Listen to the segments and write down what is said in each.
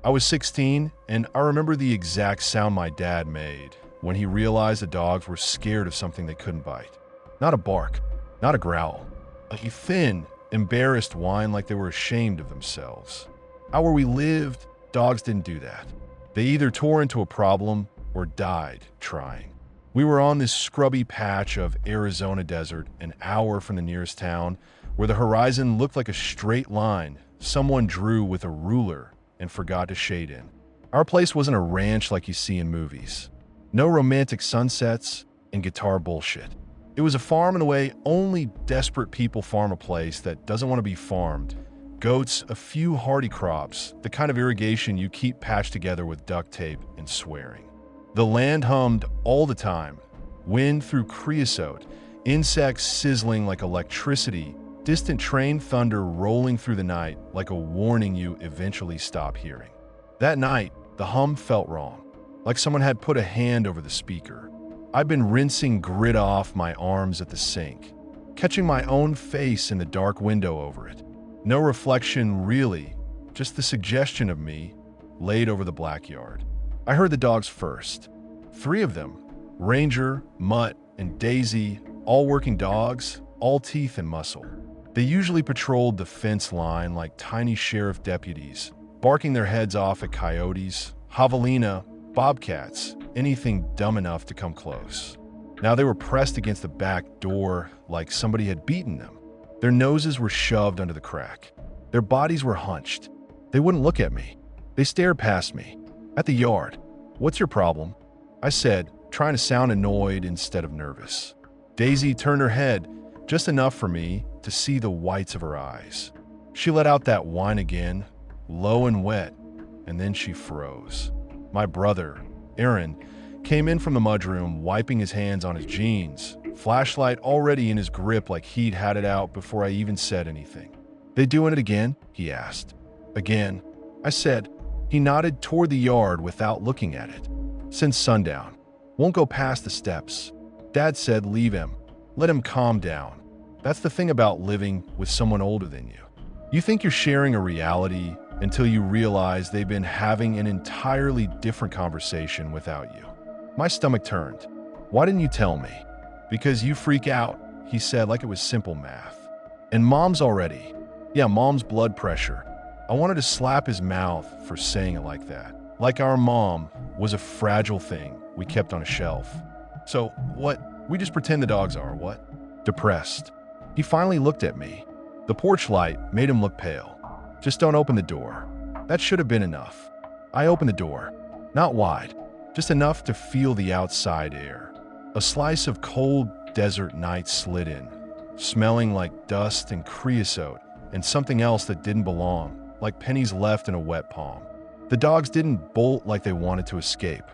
I was 16, and I remember the exact sound my dad made when he realized the dogs were scared of something they couldn't bite. Not a bark, not a growl, a thin, embarrassed whine like they were ashamed of themselves. Out where we lived, dogs didn't do that. They either tore into a problem or died trying. We were on this scrubby patch of Arizona desert, an hour from the nearest town, where the horizon looked like a straight line someone drew with a ruler and forgot to shade in. Our place wasn't a ranch like you see in movies. No romantic sunsets and guitar bullshit. It was a farm in a way only desperate people farm a place that doesn't want to be farmed. Goats, a few hardy crops, the kind of irrigation you keep patched together with duct tape and swearing. The land hummed all the time, wind through creosote, insects sizzling like electricity, distant train thunder rolling through the night like a warning you eventually stop hearing. That night, the hum felt wrong, like someone had put a hand over the speaker. I'd been rinsing grit off my arms at the sink, catching my own face in the dark window over it. No reflection really, just the suggestion of me laid over the black yard. I heard the dogs first. 3 of them, Ranger, Mutt, and Daisy, all working dogs, all teeth and muscle. They usually patrolled the fence line like tiny sheriff deputies, barking their heads off at coyotes, javelina, bobcats, anything dumb enough to come close. Now they were pressed against the back door like somebody had beaten them. Their noses were shoved under the crack. Their bodies were hunched. They wouldn't look at me. They stared past me. At the yard. "What's your problem?" I said, trying to sound annoyed instead of nervous. Daisy turned her head, just enough for me to see the whites of her eyes. She let out that whine again, low and wet, and then she froze. My brother, Aaron, came in from the mudroom, wiping his hands on his jeans, flashlight already in his grip like he'd had it out before I even said anything. "They doing it again?" he asked. "Again," I said. He nodded toward the yard without looking at it. "Since sundown. Won't go past the steps. Dad said leave him. Let him calm down. That's the thing about living with someone older than you. You think you're sharing a reality until you realize they've been having an entirely different conversation without you." My stomach turned. "Why didn't you tell me?" "Because you freak out," he said like it was simple math. "And Mom's already." "Yeah, Mom's blood pressure." I wanted to slap his mouth for saying it like that. Like our mom was a fragile thing we kept on a shelf. "So, what? We just pretend the dogs are, what?" Depressed. He finally looked at me. The porch light made him look pale. "Just don't open the door." That should have been enough. I opened the door. Not wide, just enough to feel the outside air. A slice of cold desert night slid in, smelling like dust and creosote and something else that didn't belong, like pennies left in a wet palm. The dogs didn't bolt like they wanted to escape.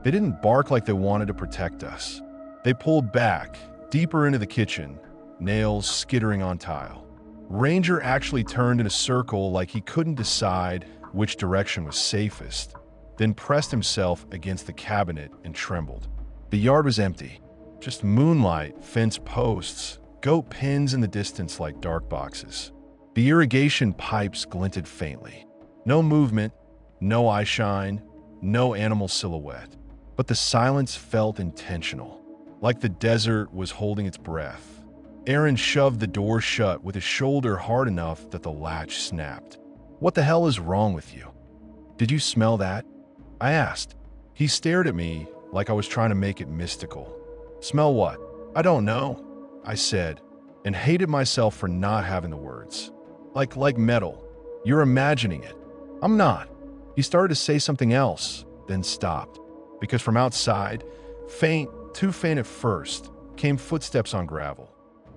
They didn't bark like they wanted to protect us. They pulled back, deeper into the kitchen, nails skittering on tile. Ranger actually turned in a circle like he couldn't decide which direction was safest, then pressed himself against the cabinet and trembled. The yard was empty. Just moonlight, fence posts, goat pens in the distance like dark boxes. The irrigation pipes glinted faintly. No movement, no eye shine, no animal silhouette. But the silence felt intentional, like the desert was holding its breath. Aaron shoved the door shut with his shoulder hard enough that the latch snapped. "What the hell is wrong with you?" "Did you smell that?" I asked. He stared at me like I was trying to make it mystical. "Smell what?" "I don't know," I said, and hated myself for not having the words. Like metal. You're imagining it." "I'm not." He started to say something else, then stopped, because from outside, faint, too faint at first, came footsteps on gravel.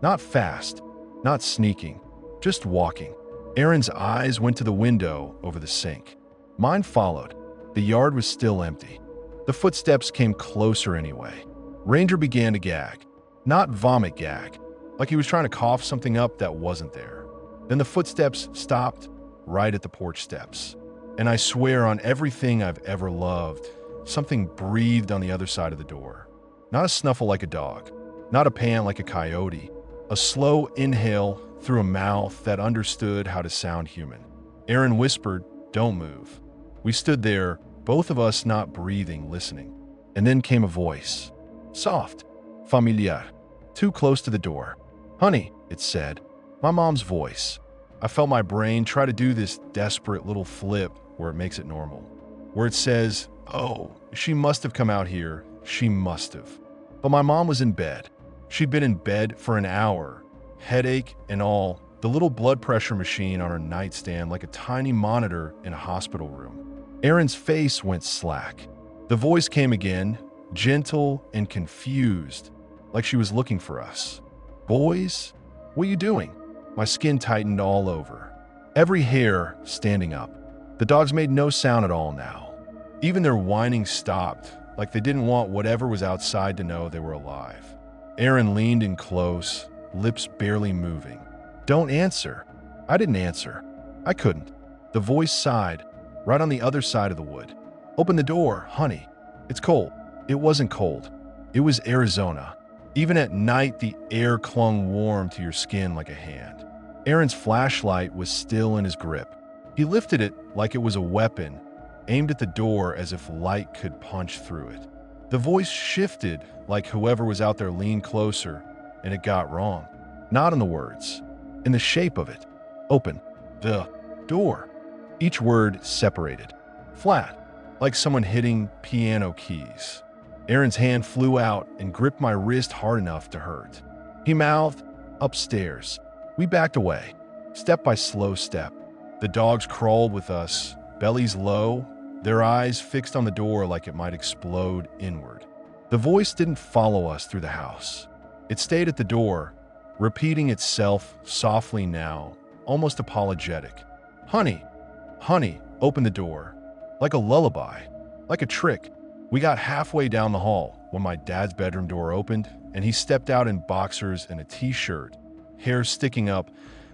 Not fast, not sneaking, just walking. Aaron's eyes went to the window over the sink. Mine followed. The yard was still empty. The footsteps came closer anyway. Ranger began to gag. Not vomit gag, like he was trying to cough something up that wasn't there. Then the footsteps stopped right at the porch steps. And I swear on everything I've ever loved, something breathed on the other side of the door. Not a snuffle like a dog, not a pant like a coyote, a slow inhale through a mouth that understood how to sound human. Aaron whispered, "Don't move." We stood there, both of us not breathing, listening. And then came a voice. Soft, familiar, too close to the door. Honey, it said. My mom's voice. I felt my brain try to do this desperate little flip where it makes it normal. Where it says, oh, she must have come out here. She must have. But my mom was in bed. She'd been in bed for an hour, headache and all, the little blood pressure machine on her nightstand like a tiny monitor in a hospital room. Erin's face went slack. The voice came again, gentle and confused, like she was looking for us. Boys, what are you doing? My skin tightened all over, every hair standing up. The dogs made no sound at all now. Even their whining stopped, like they didn't want whatever was outside to know they were alive. Erin leaned in close, lips barely moving. Don't answer. I didn't answer. I couldn't. The voice sighed, right on the other side of the wood. Open the door, honey. It's cold. It wasn't cold. It was Arizona. Even at night, the air clung warm to your skin like a hand. Erin's flashlight was still in his grip. He lifted it like it was a weapon, aimed at the door as if light could punch through it. The voice shifted like whoever was out there leaned closer, and it got wrong. Not in the words, in the shape of it. Open the door. Each word separated, flat, like someone hitting piano keys. Erin's hand flew out and gripped my wrist hard enough to hurt. He mouthed, upstairs. We backed away, step by slow step. The dogs crawled with us, bellies low, their eyes fixed on the door like it might explode inward. The voice didn't follow us through the house. It stayed at the door, repeating itself softly now, almost apologetic. Honey, honey, open the door. Like a lullaby, like a trick. We got halfway down the hall when my dad's bedroom door opened and he stepped out in boxers and a t-shirt, hair sticking up,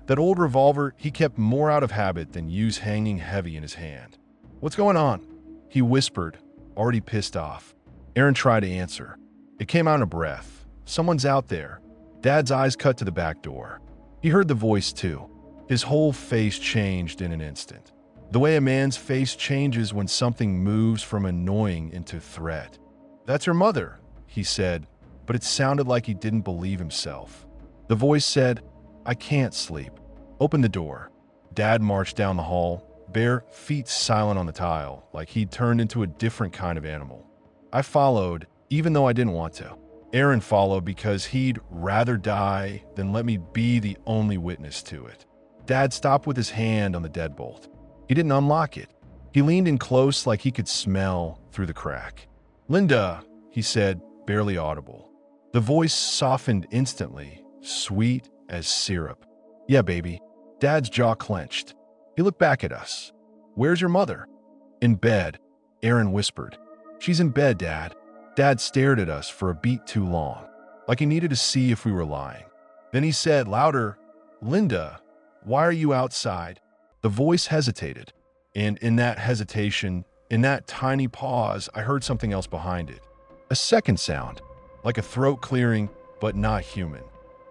that old revolver he kept more out of habit than use hanging heavy in his hand. What's going on? He whispered, already pissed off. Erin tried to answer. It came out in a breath. Someone's out there. Dad's eyes cut to the back door. He heard the voice too. His whole face changed in an instant. The way a man's face changes when something moves from annoying into threat. That's your mother, he said, but it sounded like he didn't believe himself. The voice said, I can't sleep. Open the door. Dad marched down the hall, bare feet silent on the tile, like he'd turned into a different kind of animal. I followed, even though I didn't want to. Erin followed because he'd rather die than let me be the only witness to it. Dad stopped with his hand on the deadbolt. He didn't unlock it. He leaned in close like he could smell through the crack. Linda, he said, barely audible. The voice softened instantly, sweet as syrup. Yeah, baby. Dad's jaw clenched. He looked back at us. Where's your mother? In bed, Erin whispered. She's in bed, Dad. Dad stared at us for a beat too long, like he needed to see if we were lying. Then he said louder, Linda, why are you outside? The voice hesitated, and in that hesitation, in that tiny pause, I heard something else behind it. A second sound, like a throat clearing, but not human.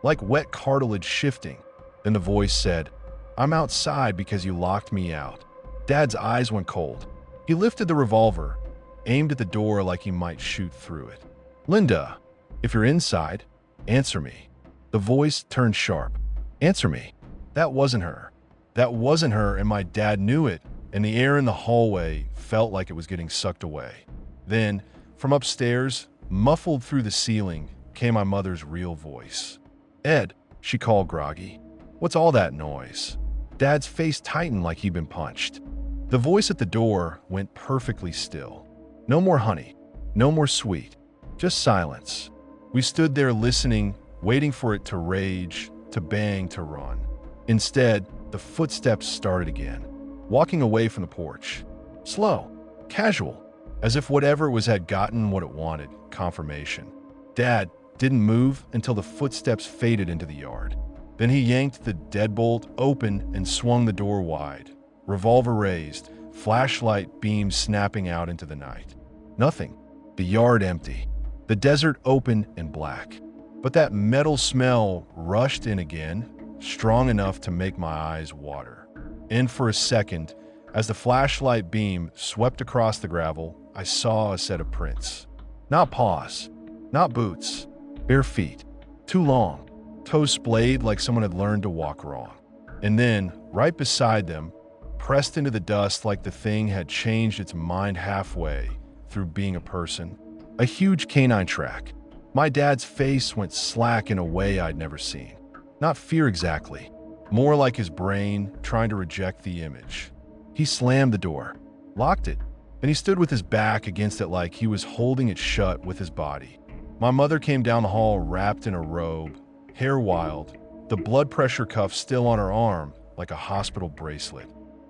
Like wet cartilage shifting. Then the voice said, I'm outside because you locked me out. Dad's eyes went cold. He lifted the revolver, aimed at the door like he might shoot through it. Linda, if you're inside, answer me. The voice turned sharp. Answer me. That wasn't her. That wasn't her, and my dad knew it, and the air in the hallway felt like it was getting sucked away. Then, from upstairs, muffled through the ceiling, came my mother's real voice. Ed, she called groggy. What's all that noise? Dad's face tightened like he'd been punched. The voice at the door went perfectly still. No more honey, no more sweet, just silence. We stood there listening, waiting for it to rage, to bang, to run. Instead, the footsteps started again, walking away from the porch. Slow, casual, as if whatever it was had gotten what it wanted, confirmation. Dad didn't move until the footsteps faded into the yard. Then he yanked the deadbolt open and swung the door wide. Revolver raised, flashlight beams snapping out into the night. Nothing. The yard empty. The desert open and black. But that metal smell rushed in again, strong enough to make my eyes water. And for a second, As the flashlight beam swept across the gravel, I saw a set of prints. Not paws, not boots, bare feet, too long, toes splayed like someone had learned to walk wrong. And then, right beside them, pressed into the dust like the thing had changed its mind halfway through being a person, a huge canine track. My dad's face went slack in a way I'd never seen. Not fear exactly, more like his brain trying to reject the image. He slammed the door, locked it, and he stood with his back against it like he was holding it shut with his body. My mother came down the hall wrapped in a robe, hair wild, the blood pressure cuff still on her arm like a hospital bracelet.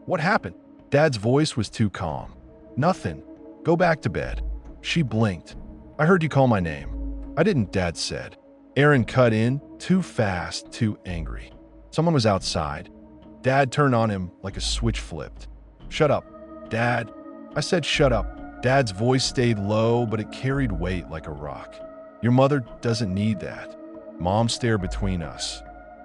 What happened? Dad's voice was too calm. Nothing. Go back to bed. She blinked. I heard you call my name. I didn't, Dad said. Aaron cut in, too fast, too angry. Someone was outside. Dad turned on him like a switch flipped. Shut up, Dad. I said shut up. Dad's voice stayed low, but it carried weight like a rock. Your mother doesn't need that. Mom stared between us,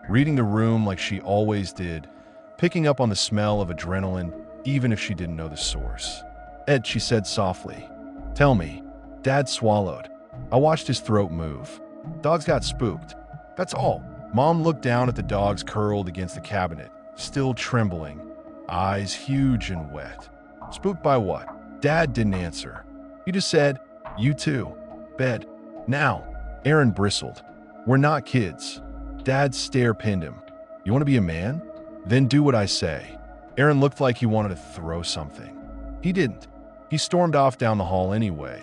reading the room like she always did, picking up on the smell of adrenaline even if she didn't know the source. Ed, she said softly. Tell me. Dad swallowed. I watched his throat move. Dogs got spooked. That's all. Mom looked down at the dogs curled against the cabinet, still trembling, eyes huge and wet. Spooked by what? Dad didn't answer. He just said, you too. Bed. Now. Aaron bristled. We're not kids. Dad's stare pinned him. You want to be a man? Then do what I say. Aaron looked like he wanted to throw something. He didn't. He stormed off down the hall anyway,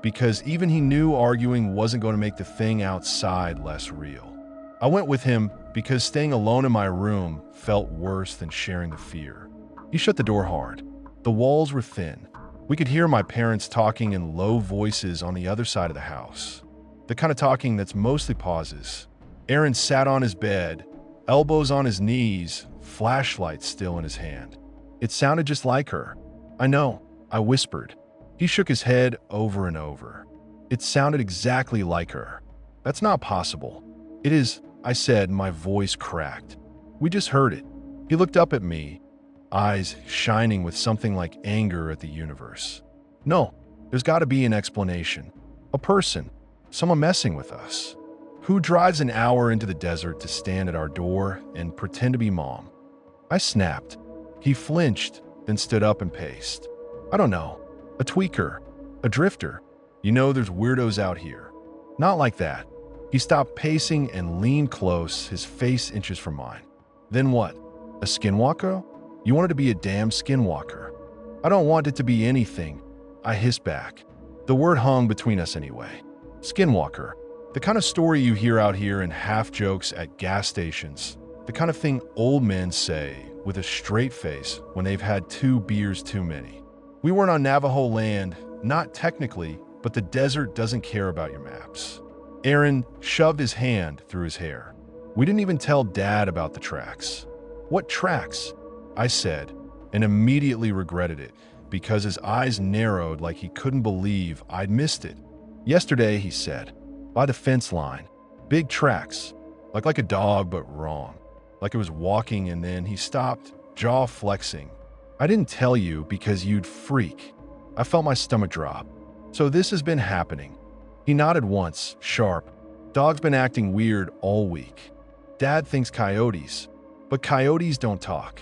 because even he knew arguing wasn't going to make the thing outside less real. I went with him because staying alone in my room felt worse than sharing the fear. He shut the door hard. The walls were thin. We could hear my parents talking in low voices on the other side of the house. The kind of talking that's mostly pauses. Aaron sat on his bed, elbows on his knees, flashlight still in his hand. It sounded just like her. I know, I whispered. He shook his head over and over. It sounded exactly like her. That's not possible. It is, I said, my voice cracked. We just heard it. He looked up at me, eyes shining with something like anger at the universe. No, there's got to be an explanation. A person, someone messing with us. Who drives an hour into the desert to stand at our door and pretend to be Mom? I snapped. He flinched, then stood up and paced. I don't know. A tweaker. A drifter. You know there's weirdos out here. Not like that. He stopped pacing and leaned close, his face inches from mine. Then what? A skinwalker? You wanted to be a damn skinwalker. I don't want it to be anything. I hissed back. The word hung between us anyway. Skinwalker. The kind of story you hear out here in half jokes at gas stations. The kind of thing old men say with a straight face when they've had 2 beers too many. We weren't on Navajo land, not technically, but the desert doesn't care about your maps. Aaron shoved his hand through his hair. We didn't even tell Dad about the tracks. What tracks? I said, and immediately regretted it because his eyes narrowed like he couldn't believe I'd missed it. Yesterday, he said, by the fence line, big tracks, like a dog but wrong, like it was walking, and then he stopped, jaw flexing. I didn't tell you because you'd freak. I felt my stomach drop. So this has been happening. He nodded once, sharp. Dog's been acting weird all week. Dad thinks coyotes, but coyotes don't talk.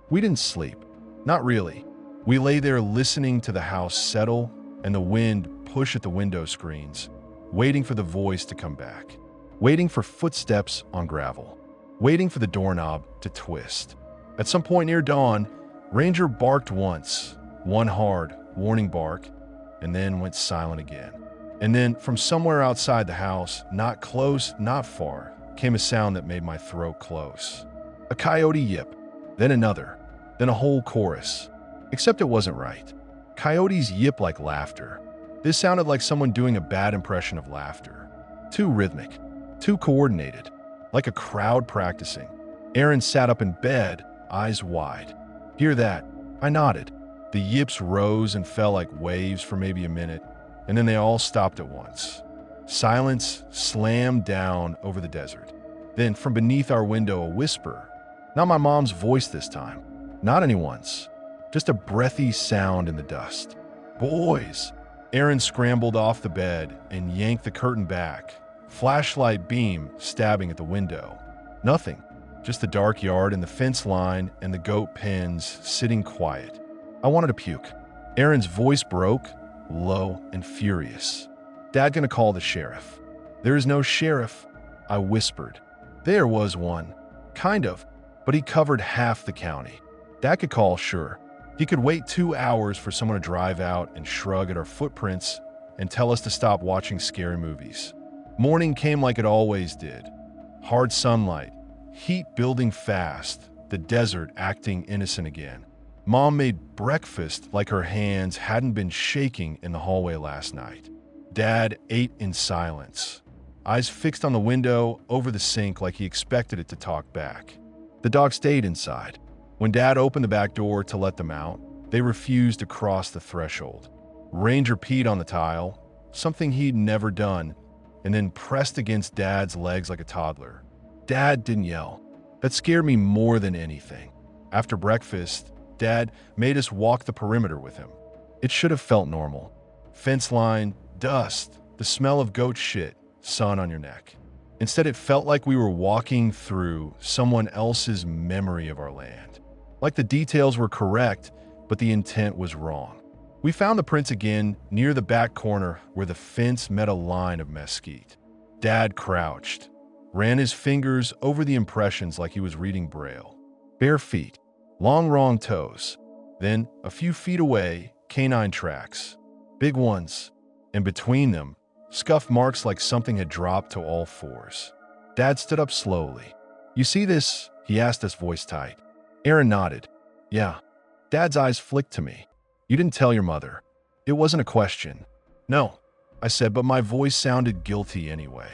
We didn't sleep. Not really. We lay there listening to the house settle and the wind push at the window screens, waiting for the voice to come back, waiting for footsteps on gravel, waiting for the doorknob to twist. At some point near dawn, Ranger barked once, one hard, warning bark, and then went silent again. And then from somewhere outside the house, not close, not far, came a sound that made my throat close. A coyote yip, then another, then a whole chorus. Except it wasn't right. Coyotes yip like laughter. This sounded like someone doing a bad impression of laughter. Too rhythmic, too coordinated, like a crowd practicing. Aaron sat up in bed, eyes wide. Hear that? I nodded. The yips rose and fell like waves for maybe a minute, and then they all stopped at once. Silence slammed down over the desert. Then from beneath our window, a whisper. Not my mom's voice this time. Not anyone's. just a breathy sound in the dust. Boys! Aaron scrambled off the bed and yanked the curtain back, flashlight beam stabbing at the window. Nothing, just the dark yard and the fence line and the goat pens sitting quiet. I wanted to puke. Aaron's voice broke, low and furious. Dad gonna call the sheriff. There is no sheriff, I whispered. There was one, kind of, but he covered half the county. Dad could call, sure. He could wait 2 hours for someone to drive out and shrug at our footprints and tell us to stop watching scary movies. Morning came like it always did. Hard sunlight, heat building fast, the desert acting innocent again. Mom made breakfast like her hands hadn't been shaking in the hallway last night. Dad ate in silence, eyes fixed on the window over the sink like he expected it to talk back. The dog stayed inside. When Dad opened the back door to let them out, they refused to cross the threshold. Ranger peed on the tile, something he'd never done, and then pressed against Dad's legs like a toddler. Dad didn't yell. That scared me more than anything. After breakfast, Dad made us walk the perimeter with him. It should have felt normal. Fence line, dust, the smell of goat shit, sun on your neck. Instead, it felt like we were walking through someone else's memory of our land. Like the details were correct, but the intent was wrong. We found the prints again near the back corner where the fence met a line of mesquite. Dad crouched, ran his fingers over the impressions like he was reading Braille. Bare feet, long wrong toes. Then, a few feet away, canine tracks. Big ones. And between them, scuff marks like something had dropped to all fours. Dad stood up slowly. You see this? He asked us, voice tight. Aaron nodded. Yeah. Dad's eyes flicked to me. You didn't tell your mother. It wasn't a question. No, I said, but my voice sounded guilty anyway.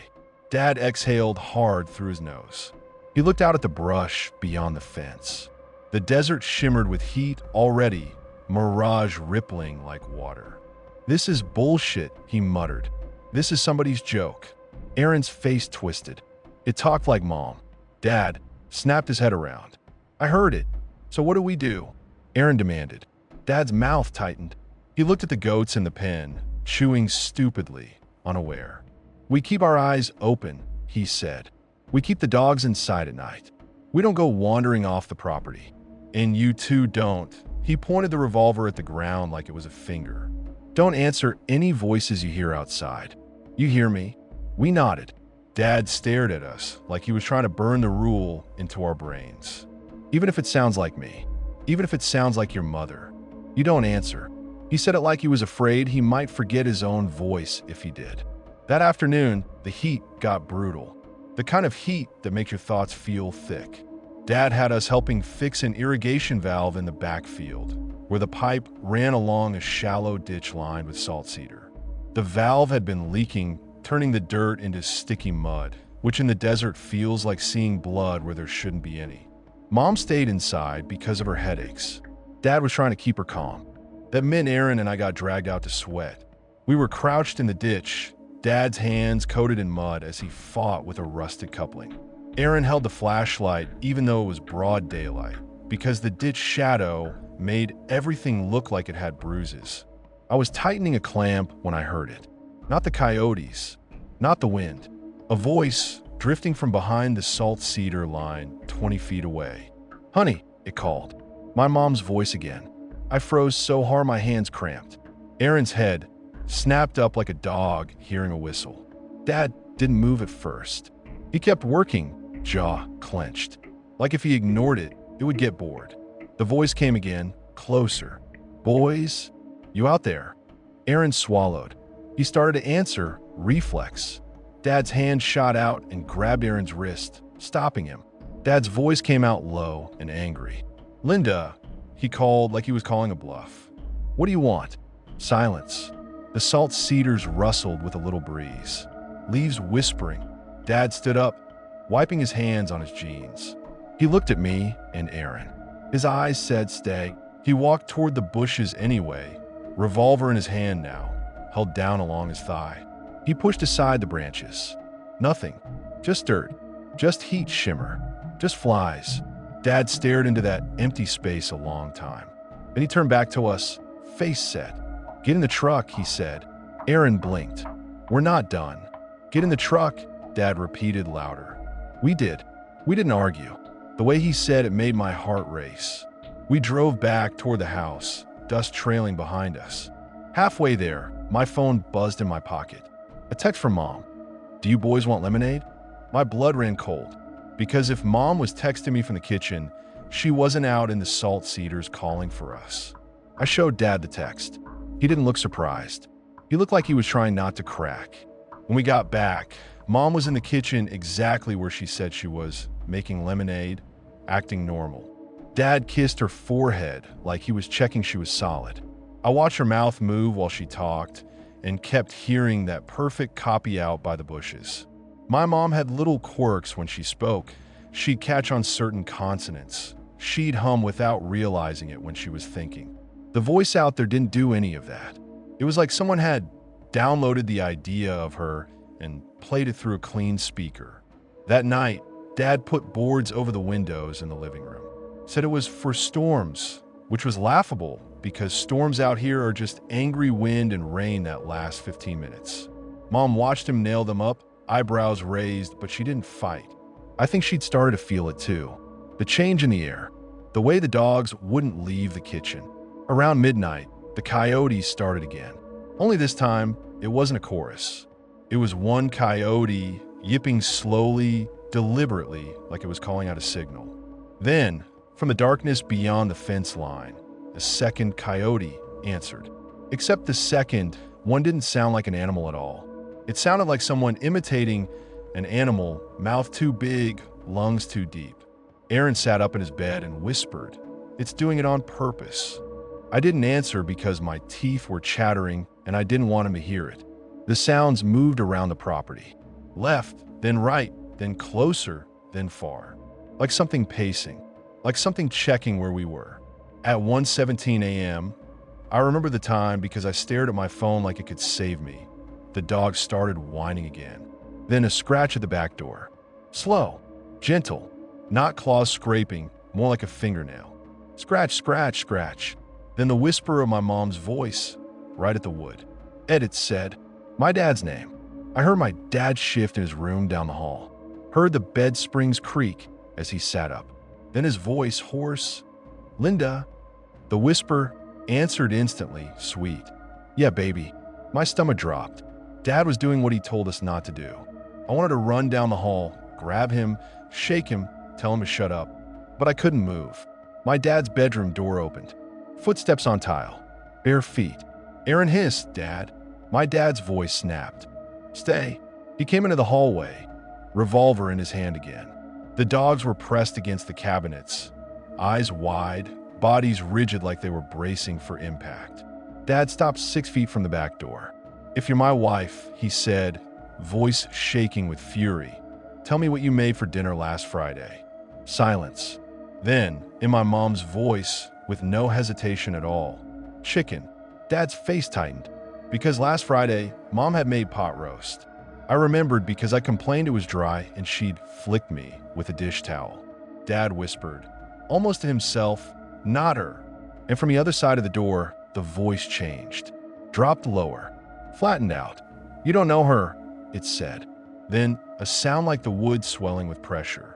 Dad exhaled hard through his nose. He looked out at the brush beyond the fence. The desert shimmered with heat already, mirage rippling like water. This is bullshit, he muttered. This is somebody's joke. Aaron's face twisted. It talked like Mom. Dad snapped his head around. I heard it. So what do we do? Aaron demanded. Dad's mouth tightened. He looked at the goats in the pen, chewing stupidly, unaware. We keep our eyes open, he said. We keep the dogs inside at night. We don't go wandering off the property. And you two don't. He pointed the revolver at the ground like it was a finger. Don't answer any voices you hear outside. You hear me? We nodded. Dad stared at us like he was trying to burn the rule into our brains. Even if it sounds like me, even if it sounds like your mother, you don't answer. He said it like he was afraid he might forget his own voice if he did. That afternoon, the heat got brutal. The kind of heat that makes your thoughts feel thick. Dad had us helping fix an irrigation valve in the backfield, where the pipe ran along a shallow ditch lined with salt cedar. The valve had been leaking, turning the dirt into sticky mud, which in the desert feels like seeing blood where there shouldn't be any. Mom stayed inside because of her headaches. Dad was trying to keep her calm. That meant Aaron and I got dragged out to sweat. We were crouched in the ditch, Dad's hands coated in mud as he fought with a rusted coupling. Aaron held the flashlight even though it was broad daylight, because the ditch shadow made everything look like it had bruises. I was tightening a clamp when I heard it. Not the coyotes, not the wind. A voice drifting from behind the salt cedar line 20 feet away. Honey, it called. My mom's voice again. I froze so hard my hands cramped. Aaron's head snapped up like a dog hearing a whistle. Dad didn't move at first. He kept working, jaw clenched. Like if he ignored it, it would get bored. The voice came again, closer. Boys, you out there? Aaron swallowed. He started to answer, reflex. Dad's hand shot out and grabbed Aaron's wrist, stopping him. Dad's voice came out low and angry. Linda, he called like he was calling a bluff. What do you want? Silence. The salt cedars rustled with a little breeze. Leaves whispering. Dad stood up, wiping his hands on his jeans. He looked at me and Aaron. His eyes said stay. He walked toward the bushes anyway, revolver in his hand now, held down along his thigh. He pushed aside the branches. Nothing. Just dirt. Just heat shimmer. Just flies. Dad stared into that empty space a long time. Then he turned back to us, face set. "Get in the truck," he said. Aaron blinked. "We're not done." "Get in the truck," Dad repeated louder. We did. We didn't argue. The way he said it made my heart race. We drove back toward the house, dust trailing behind us. Halfway there, my phone buzzed in my pocket. A text from Mom. "Do you boys want lemonade?" My blood ran cold, because if Mom was texting me from the kitchen, she wasn't out in the salt cedars calling for us. I showed Dad the text. He didn't look surprised. He looked like he was trying not to crack. When we got back, Mom was in the kitchen exactly where she said she was, making lemonade, acting normal. Dad kissed her forehead like he was checking she was solid. I watched her mouth move while she talked and kept hearing that perfect copy out by the bushes. My mom had little quirks when she spoke. She'd catch on certain consonants. She'd hum without realizing it when she was thinking. The voice out there didn't do any of that. It was like someone had downloaded the idea of her and played it through a clean speaker. That night, Dad put boards over the windows in the living room. Said it was for storms, which was laughable because storms out here are just angry wind and rain that lasts 15 minutes. Mom watched him nail them up, eyebrows raised, but she didn't fight. I think she'd started to feel it too. The change in the air, the way the dogs wouldn't leave the kitchen. Around midnight, the coyotes started again. Only this time, it wasn't a chorus. It was one coyote yipping slowly, deliberately, like it was calling out a signal. Then, from the darkness beyond the fence line, a second coyote answered. Except the second one didn't sound like an animal at all. It sounded like someone imitating an animal, mouth too big, lungs too deep. Aaron sat up in his bed and whispered, "It's doing it on purpose." I didn't answer because my teeth were chattering and I didn't want him to hear it. The sounds moved around the property. Left, then right, then closer, then far. Like something pacing, like something checking where we were. At 1:17 a.m., I remember the time because I stared at my phone like it could save me. The dog started whining again. Then a scratch at the back door. Slow, gentle, not claws scraping, more like a fingernail. Scratch, scratch, scratch. Then the whisper of my mom's voice, right at the wood. "Ed," it said. My dad's name. I heard my dad shift in his room down the hall. Heard the bed springs creak as he sat up. Then his voice hoarse. "Linda." The whisper answered instantly, sweet. "Yeah, baby." My stomach dropped. Dad was doing what he told us not to do. I wanted to run down the hall, grab him, shake him, tell him to shut up. But I couldn't move. My dad's bedroom door opened. Footsteps on tile. Bare feet. "Aaron hissed, Dad." My dad's voice snapped. "Stay." He came into the hallway, revolver in his hand again. The dogs were pressed against the cabinets, eyes wide, bodies rigid like they were bracing for impact. Dad stopped 6 feet from the back door. "If you're my wife," he said, voice shaking with fury, "tell me what you made for dinner last Friday." Silence. Then, in my mom's voice, with no hesitation at all, "Chicken." Dad's face tightened. Because last Friday, Mom had made pot roast. I remembered because I complained it was dry and she'd flicked me with a dish towel. Dad whispered, almost to himself, "Not her." And from the other side of the door, the voice changed. Dropped lower. Flattened out. "You don't know her," it said. Then a sound like the wood swelling with pressure.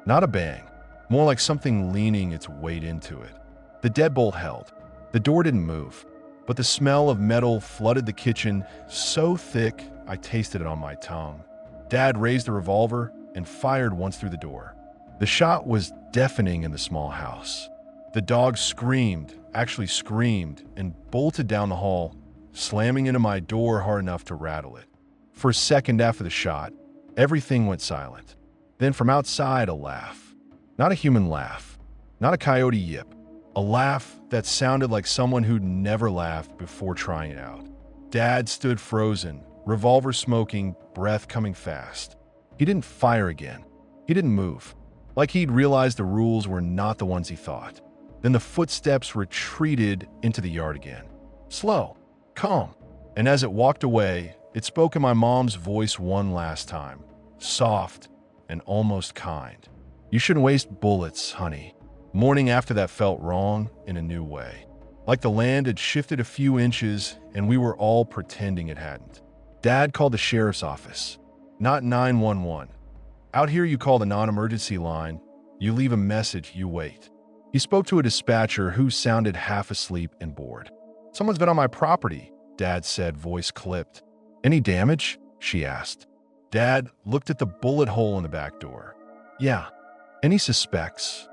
Not a bang. More like something leaning its weight into it. The deadbolt held. The door didn't move. But the smell of metal flooded the kitchen so thick I tasted it on my tongue. Dad raised the revolver and fired once through the door. The shot was deafening in the small house. The dog screamed, actually screamed, and bolted down the hall, slamming into my door hard enough to rattle it. For a second after the shot, everything went silent. Then from outside, a laugh. Not a human laugh. Not a coyote yip. A laugh that sounded like someone who'd never laughed before trying it out. Dad stood frozen, revolver smoking, breath coming fast. He didn't fire again. He didn't move. Like he'd realized the rules were not the ones he thought. Then the footsteps retreated into the yard again. Slow, calm. And as it walked away, it spoke in my mom's voice one last time. Soft and almost kind. "You shouldn't waste bullets, honey." Morning after that felt wrong in a new way. like the land had shifted a few inches and we were all pretending it hadn't. Dad called the sheriff's office, not 911. Out here you call the non-emergency line, you leave a message, you wait. He spoke to a dispatcher who sounded half asleep and bored. "Someone's been on my property," Dad said, voice clipped. "Any damage?" she asked. Dad looked at the bullet hole in the back door. "Yeah." "Any suspects?"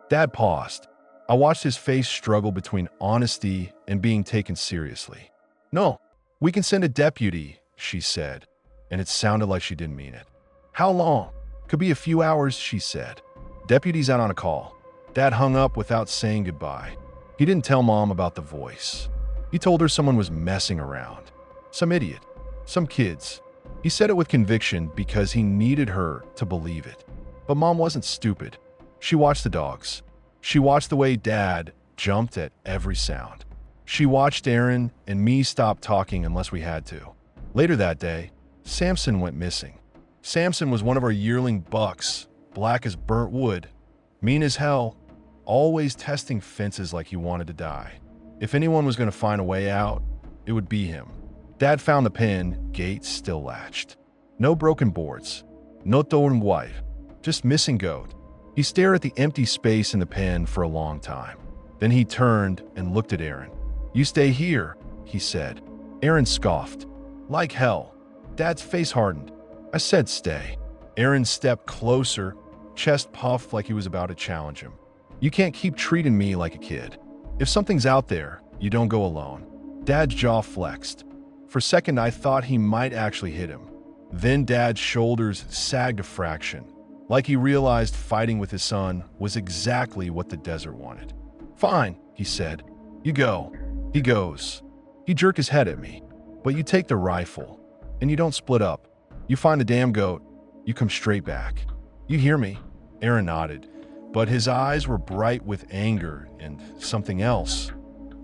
Dad paused. I watched his face struggle between honesty and being taken seriously. "No, we can send a deputy," she said, and it sounded like she didn't mean it. "How long?" "Could be a few hours," she said. "Deputy's out on a call." Dad hung up without saying goodbye. He didn't tell Mom about the voice. He told her someone was messing around. Some idiot. Some kids. He said it with conviction because he needed her to believe it. But Mom wasn't stupid. She watched the dogs. She watched the way Dad jumped at every sound. She watched Aaron and me stop talking unless we had to. Later that day, Samson went missing. Samson was one of our yearling bucks, black as burnt wood, mean as hell, always testing fences like he wanted to die. If anyone was going to find a way out, it would be him. Dad found the pen, gates still latched. No broken boards. No torn wire. Just missing goat. He stared at the empty space in the pen for a long time. Then he turned and looked at Aaron. "You stay here," he said. Aaron scoffed. "Like hell." Dad's face hardened. I said stay. Aaron stepped closer, chest puffed like he was about to challenge him. "You can't keep treating me like a kid. If something's out there, you don't go alone." Dad's jaw flexed. For a second, I thought he might actually hit him. Then Dad's shoulders sagged a fraction, like he realized fighting with his son was exactly what the desert wanted. "Fine," he said. "You go." He goes. He jerked his head at me. "But you take the rifle, and you don't split up. You find the damn goat. You come straight back. You hear me?" Aaron nodded, but his eyes were bright with anger and something else.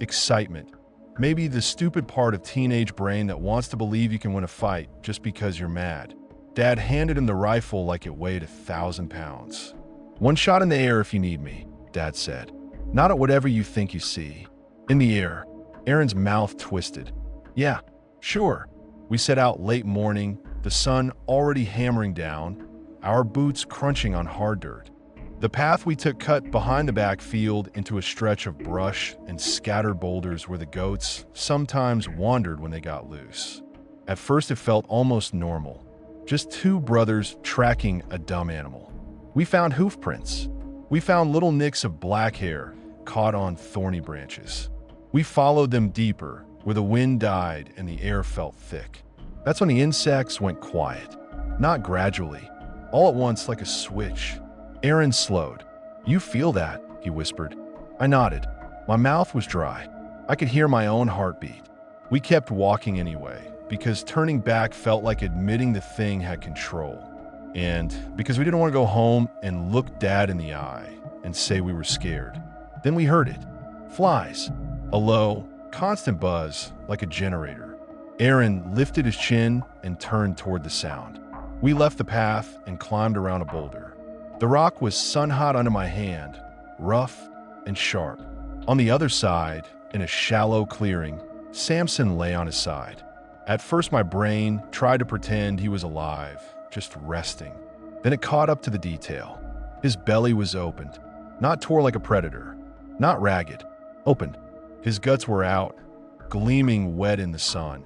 Excitement. Maybe the stupid part of teenage brain that wants to believe you can win a fight just because you're mad. Dad handed him the rifle like it weighed 1,000 pounds. "One shot in the air if you need me," Dad said. "Not at whatever you think you see." "In the air." Aaron's mouth twisted. "Yeah, sure." We set out late morning, the sun already hammering down, our boots crunching on hard dirt. The path we took cut behind the back field into a stretch of brush and scattered boulders where the goats sometimes wandered when they got loose. At first it felt almost normal, just two brothers tracking a dumb animal. We found hoof prints. We found little nicks of black hair caught on thorny branches. We followed them deeper, where the wind died and the air felt thick. That's when the insects went quiet. Not gradually, all at once like a switch. Aaron slowed. "You feel that?" he whispered. I nodded. My mouth was dry. I could hear my own heartbeat. We kept walking anyway, because turning back felt like admitting the thing had control. And because we didn't want to go home and look Dad in the eye and say we were scared. Then we heard it. Flies. A low, constant buzz, like a generator. Aaron lifted his chin and turned toward the sound. We left the path and climbed around a boulder. The rock was sun-hot under my hand, rough and sharp. On the other side, in a shallow clearing, Samson lay on his side. At first my brain tried to pretend he was alive, just resting. Then it caught up to the detail. His belly was opened, not tore like a predator, not ragged, opened. His guts were out, gleaming wet in the sun,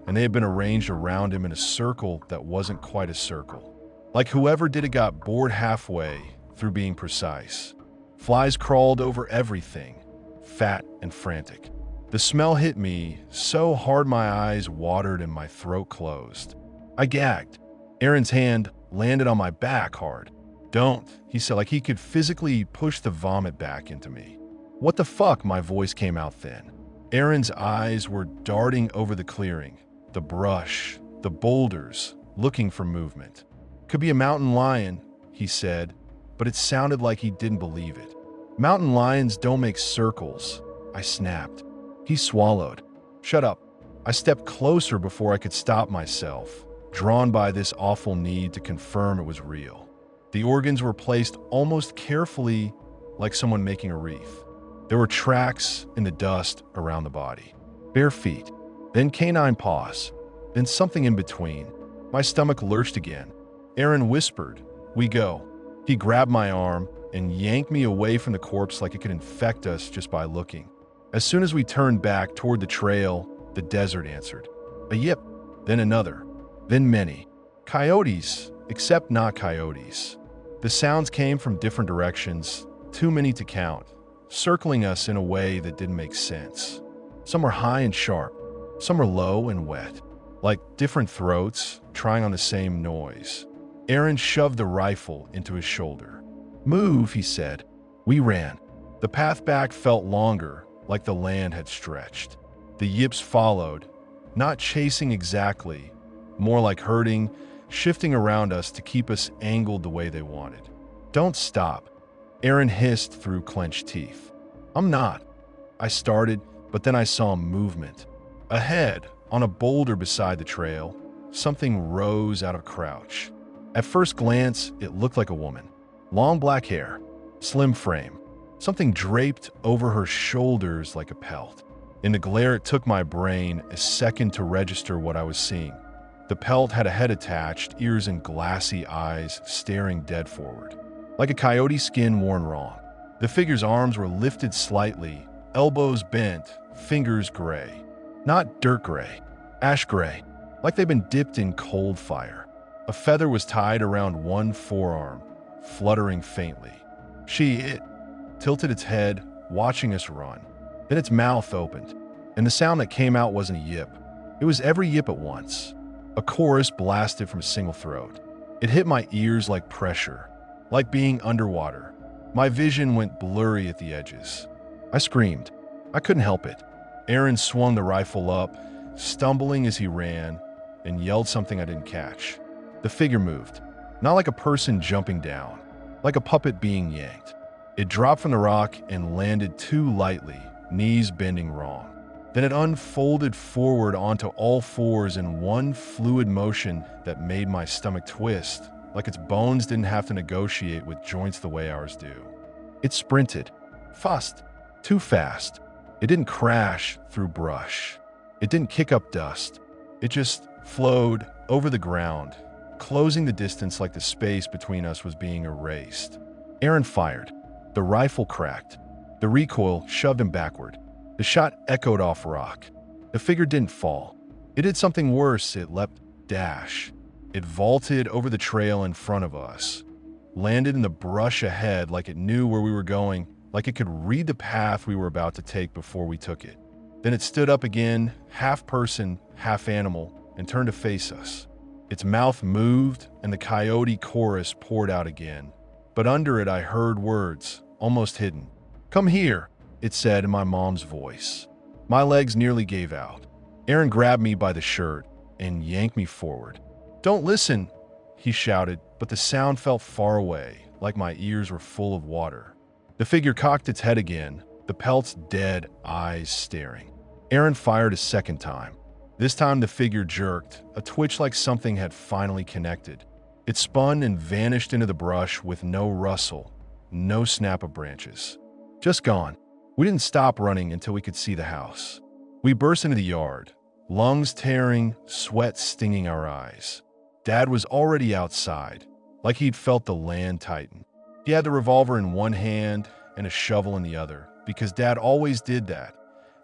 and they had been arranged around him in a circle that wasn't quite a circle. Like whoever did it got bored halfway through being precise. Flies crawled over everything, fat and frantic. The smell hit me so hard my eyes watered and my throat closed. I gagged. Aaron's hand landed on my back hard. "Don't," he said, like he could physically push the vomit back into me. "What the fuck?" My voice came out thin. Aaron's eyes were darting over the clearing, the brush, the boulders, looking for movement. "Could be a mountain lion," he said, but it sounded like he didn't believe it. "Mountain lions don't make circles," I snapped. He swallowed. "Shut up." I stepped closer before I could stop myself, drawn by this awful need to confirm it was real. The organs were placed almost carefully, like someone making a wreath. There were tracks in the dust around the body. Bare feet, then canine paws, then something in between. My stomach lurched again. Aaron whispered, "We go." He grabbed my arm and yanked me away from the corpse like it could infect us just by looking. As soon as we turned back toward the trail, the desert answered. A yip, then another, then many. Coyotes, except not coyotes. The sounds came from different directions, too many to count, circling us in a way that didn't make sense. Some were high and sharp, some were low and wet, like different throats trying on the same noise. Aaron shoved the rifle into his shoulder. "Move," he said. We ran. The path back felt longer, like the land had stretched. The yips followed, not chasing exactly, more like herding, shifting around us to keep us angled the way they wanted. "Don't stop," Aaron hissed through clenched teeth. "I'm not." I started, but then I saw movement. Ahead, on a boulder beside the trail, something rose out of crouch. At first glance, it looked like a woman. Long black hair, slim frame, something draped over her shoulders like a pelt. In the glare, it took my brain a second to register what I was seeing. The pelt had a head attached, ears and glassy eyes staring dead forward, like a coyote skin worn wrong. The figure's arms were lifted slightly, elbows bent, fingers gray. Not dirt gray, ash gray, like they'd been dipped in cold fire. A feather was tied around one forearm, fluttering faintly. It tilted its head, watching us run. Then its mouth opened, and the sound that came out wasn't a yip. It was every yip at once. A chorus blasted from a single throat. It hit my ears like pressure, like being underwater. My vision went blurry at the edges. I screamed. I couldn't help it. Aaron swung the rifle up, stumbling as he ran, and yelled something I didn't catch. The figure moved, not like a person jumping down, like a puppet being yanked. It dropped from the rock and landed too lightly, knees bending wrong. Then it unfolded forward onto all fours in one fluid motion that made my stomach twist, like its bones didn't have to negotiate with joints the way ours do. It sprinted. Fast. Too fast. It didn't crash through brush. It didn't kick up dust. It just flowed over the ground, closing the distance like the space between us was being erased. Aaron fired. The rifle cracked. The recoil shoved him backward. The shot echoed off rock. The figure didn't fall. It did something worse. It leapt dash. It vaulted over the trail in front of us, landed in the brush ahead like it knew where we were going, like it could read the path we were about to take before we took it. Then it stood up again, half person, half animal, and turned to face us. Its mouth moved, and the coyote chorus poured out again. But under it I heard words, almost hidden. "Come here," it said in my mom's voice. My legs nearly gave out. Aaron grabbed me by the shirt and yanked me forward. "Don't listen," he shouted, but the sound felt far away, like my ears were full of water. The figure cocked its head again, the pelt's dead eyes staring. Aaron fired a second time. This time the figure jerked, a twitch like something had finally connected. It spun and vanished into the brush with no rustle, no snap of branches. Just gone. We didn't stop running until we could see the house. We burst into the yard, lungs tearing, sweat stinging our eyes. Dad was already outside, like he'd felt the land tighten. He had the revolver in one hand and a shovel in the other, because Dad always did that,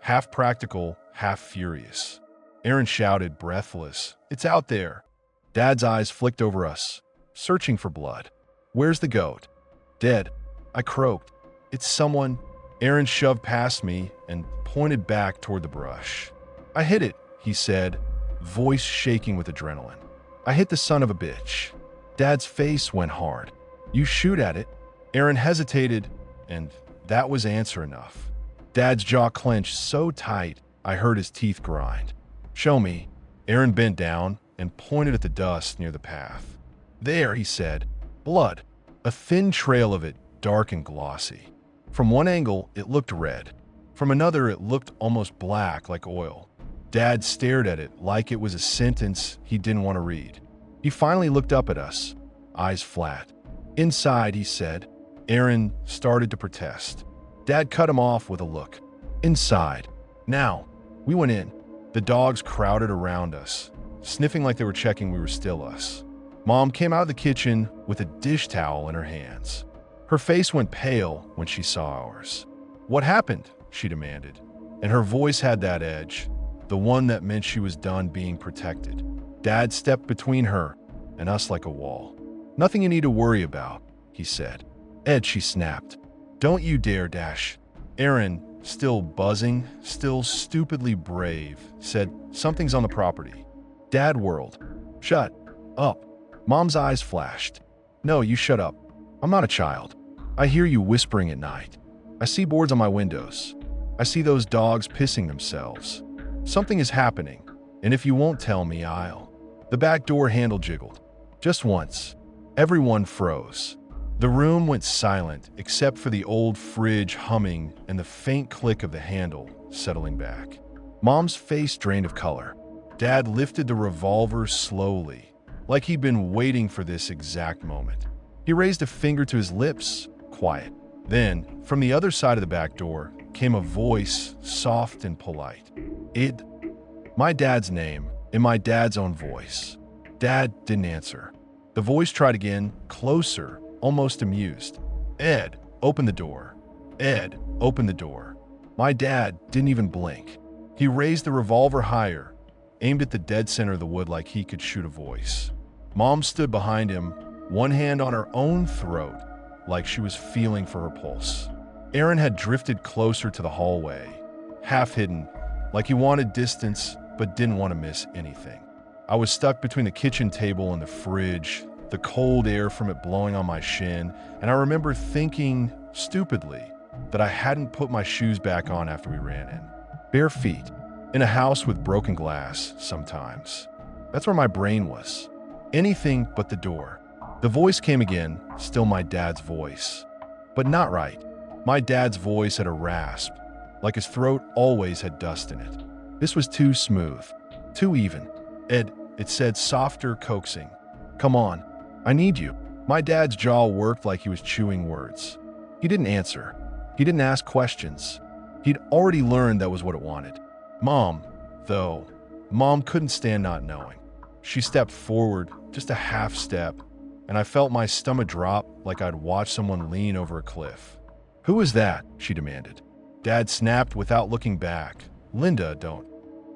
half practical, half furious. Aaron shouted, breathless, "It's out there." Dad's eyes flicked over us, searching for blood. "Where's the goat?" "Dead," I croaked. "It's someone." Aaron shoved past me and pointed back toward the brush. "I hit it," he said, voice shaking with adrenaline. "I hit the son of a bitch." Dad's face went hard. "You shoot at it." Aaron hesitated, and that was answer enough. Dad's jaw clenched so tight I heard his teeth grind. "Show me." Aaron bent down and pointed at the dust near the path. "There," he said. "Blood. A thin trail of it, dark and glossy. From one angle, it looked red. From another, it looked almost black, like oil." Dad stared at it like it was a sentence he didn't want to read. He finally looked up at us, eyes flat. "Inside," he said. Aaron started to protest. Dad cut him off with a look. Inside. Now. We went in. The dogs crowded around us, sniffing like they were checking we were still us. Mom came out of the kitchen with a dish towel in her hands. Her face went pale when she saw ours. What happened? She demanded. And her voice had that edge, the one that meant she was done being protected. Dad stepped between her and us like a wall. Nothing you need to worry about, he said. Ed, she snapped. Don't you dare, Dash. Aaron, still buzzing, still stupidly brave, said, something's on the property. Dad whirled. Shut up. Mom's eyes flashed. No, you shut up. I'm not a child. I hear you whispering at night. I see boards on my windows. I see those dogs pissing themselves. Something is happening, and if you won't tell me, I'll. The back door handle jiggled. Just once. Everyone froze. The room went silent except for the old fridge humming and the faint click of the handle settling back. Mom's face drained of color. Dad lifted the revolver slowly, like he'd been waiting for this exact moment. He raised a finger to his lips, quiet. Then, from the other side of the back door, came a voice, soft and polite. My dad's name, in my dad's own voice. Dad didn't answer. The voice tried again, closer, almost amused. Ed, open the door. Ed, open the door. My dad didn't even blink. He raised the revolver higher, aimed at the dead center of the wood like he could shoot a voice. Mom stood behind him, one hand on her own throat, like she was feeling for her pulse. Aaron had drifted closer to the hallway, half hidden, like he wanted distance but didn't want to miss anything. I was stuck between the kitchen table and the fridge, the cold air from it blowing on my shin, and I remember thinking, stupidly, that I hadn't put my shoes back on after we ran in. Bare feet, in a house with broken glass, sometimes. That's where my brain was. Anything but the door. The voice came again, still my dad's voice. But not right. My dad's voice had a rasp, like his throat always had dust in it. This was too smooth, too even. Ed, it said softer, coaxing. Come on, I need you. My dad's jaw worked like he was chewing words. He didn't answer. He didn't ask questions. He'd already learned that was what it wanted. Mom, though, Mom couldn't stand not knowing. She stepped forward, just a half step, and I felt my stomach drop like I'd watched someone lean over a cliff. Who is that? She demanded. Dad snapped without looking back. Linda, don't.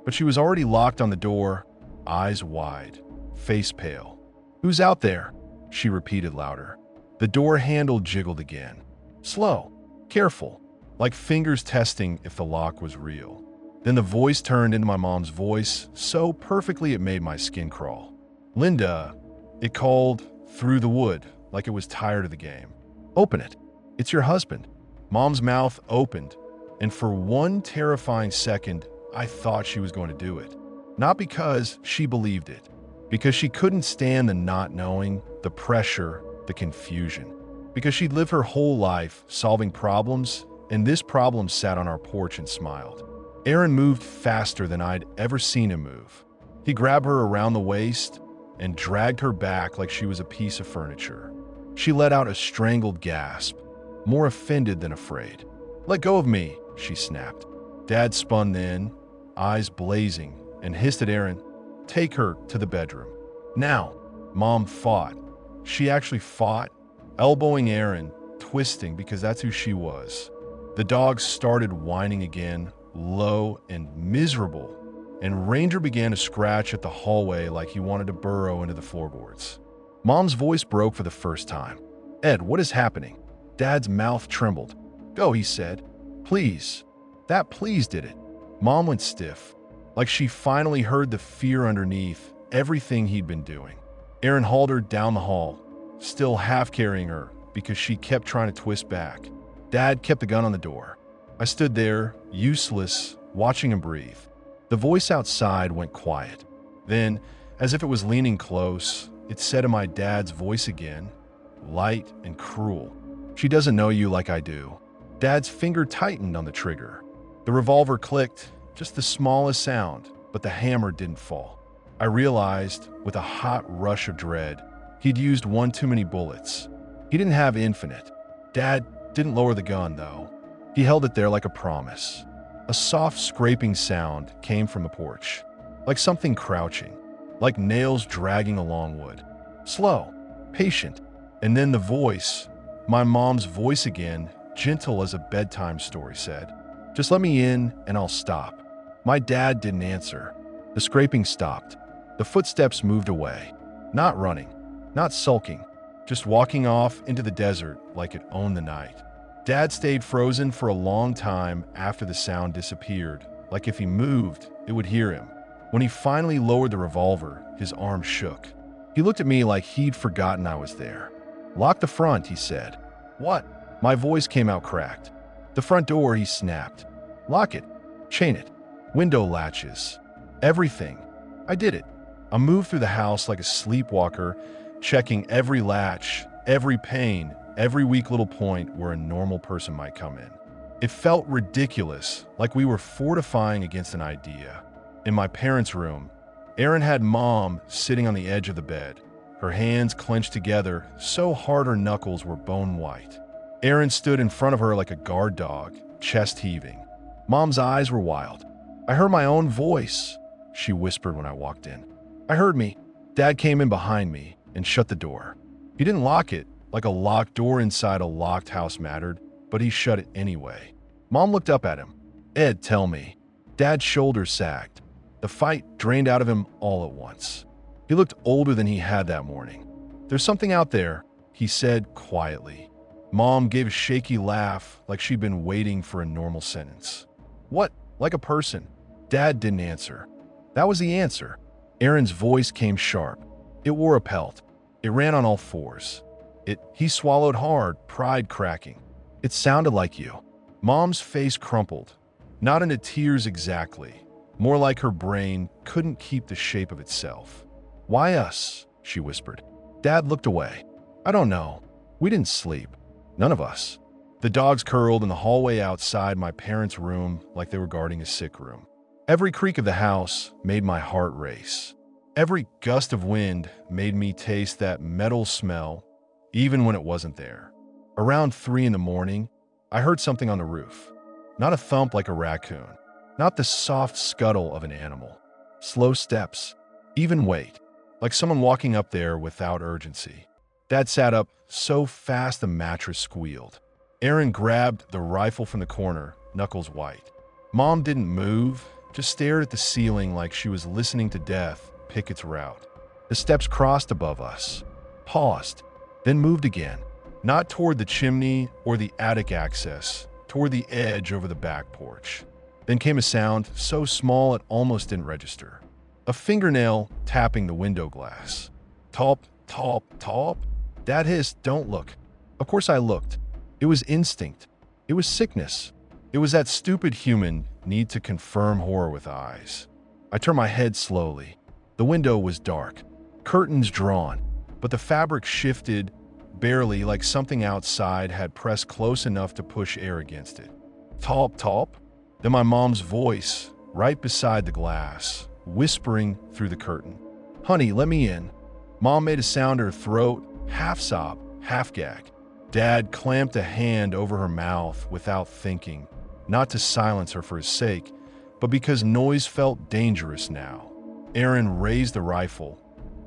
But she was already locked on the door, eyes wide, face pale. Who's out there? She repeated louder. The door handle jiggled again. Slow, careful, like fingers testing if the lock was real. Then the voice turned into my mom's voice, so perfectly it made my skin crawl. Linda, it called through the wood, like it was tired of the game. Open it. It's your husband. Mom's mouth opened, and for one terrifying second, I thought she was going to do it. Not because she believed it, because she couldn't stand the not knowing, the pressure, the confusion. Because she'd lived her whole life solving problems, and this problem sat on our porch and smiled. Aaron moved faster than I'd ever seen him move. He grabbed her around the waist and dragged her back like she was a piece of furniture. She let out a strangled gasp, more offended than afraid. Let go of me, she snapped. Dad spun then, eyes blazing, and hissed at Aaron, take her to the bedroom. Now, Mom fought. She actually fought, elbowing Aaron, twisting because that's who she was. The dogs started whining again, low and miserable, and Ranger began to scratch at the hallway like he wanted to burrow into the floorboards. Mom's voice broke for the first time. Ed, what is happening? Dad's mouth trembled. Go, he said. Please. That please did it. Mom went stiff, like she finally heard the fear underneath everything he'd been doing. Aaron hauled her down the hall, still half carrying her because she kept trying to twist back. Dad kept the gun on the door. I stood there, useless, watching him breathe. The voice outside went quiet. Then, as if it was leaning close, it said in my dad's voice again, light and cruel. She doesn't know you like I do. Dad's finger tightened on the trigger. The revolver clicked, just the smallest sound, but the hammer didn't fall. I realized, with a hot rush of dread, he'd used one too many bullets. He didn't have infinite. Dad didn't lower the gun, though. He held it there like a promise. A soft scraping sound came from the porch, like something crouching, like nails dragging along wood. Slow, patient, and then the voice, my mom's voice again, gentle as a bedtime story, said, "Just let me in and I'll stop." My dad didn't answer. The scraping stopped. The footsteps moved away. Not running, not sulking, just walking off into the desert like it owned the night. Dad stayed frozen for a long time after the sound disappeared, like if he moved, it would hear him. When he finally lowered the revolver, his arm shook. He looked at me like he'd forgotten I was there. "Lock the front," he said. "What?" My voice came out cracked. "The front door," he snapped. "Lock it. Chain it. Window latches. Everything." I did it. I moved through the house like a sleepwalker, checking every latch, every pane, every weak little point where a normal person might come in. It felt ridiculous, like we were fortifying against an idea. In my parents' room, Erin had Mom sitting on the edge of the bed, her hands clenched together so hard her knuckles were bone white. Erin stood in front of her like a guard dog, chest heaving. Mom's eyes were wild. "I heard my own voice," she whispered when I walked in. "I heard me." Dad came in behind me and shut the door. He didn't lock it, like a locked door inside a locked house mattered, but he shut it anyway. Mom looked up at him. "Ed, tell me." Dad's shoulders sagged. The fight drained out of him all at once. He looked older than he had that morning. "There's something out there," he said quietly. Mom gave a shaky laugh like she'd been waiting for a normal sentence. "What? Like a person?" Dad didn't answer. That was the answer. Erin's voice came sharp. It wore a pelt. It ran on all fours. He swallowed hard, pride cracking. "It sounded like you." Mom's face crumpled. Not into tears exactly. More like her brain couldn't keep the shape of itself. "Why us?" she whispered. Dad looked away. "I don't know. We didn't sleep. None of us." The dogs curled in the hallway outside my parents' room like they were guarding a sick room. Every creak of the house made my heart race. Every gust of wind made me taste that metal smell, even when it wasn't there. Around 3 in the morning, I heard something on the roof. Not a thump like a raccoon. Not the soft scuttle of an animal. Slow steps. Even weight. Like someone walking up there without urgency. Dad sat up so fast the mattress squealed. Erin grabbed the rifle from the corner, knuckles white. Mom didn't move, just stared at the ceiling like she was listening to death pick its route. The steps crossed above us, paused, then moved again. Not toward the chimney or the attic access, toward the edge over the back porch. Then came a sound so small it almost didn't register. A fingernail tapping the window glass. "Top, top, top." Dad hissed, "Don't look." Of course I looked. It was instinct. It was sickness. It was that stupid human need to confirm horror with eyes. I turned my head slowly. The window was dark, curtains drawn, but the fabric shifted, barely, like something outside had pressed close enough to push air against it. "Top, top." Then my mom's voice, right beside the glass, whispering through the curtain. "Honey, let me in." Mom made a sound in her throat, half sob, half gag. Dad clamped a hand over her mouth without thinking, not to silence her for his sake, but because noise felt dangerous now. Erin raised the rifle,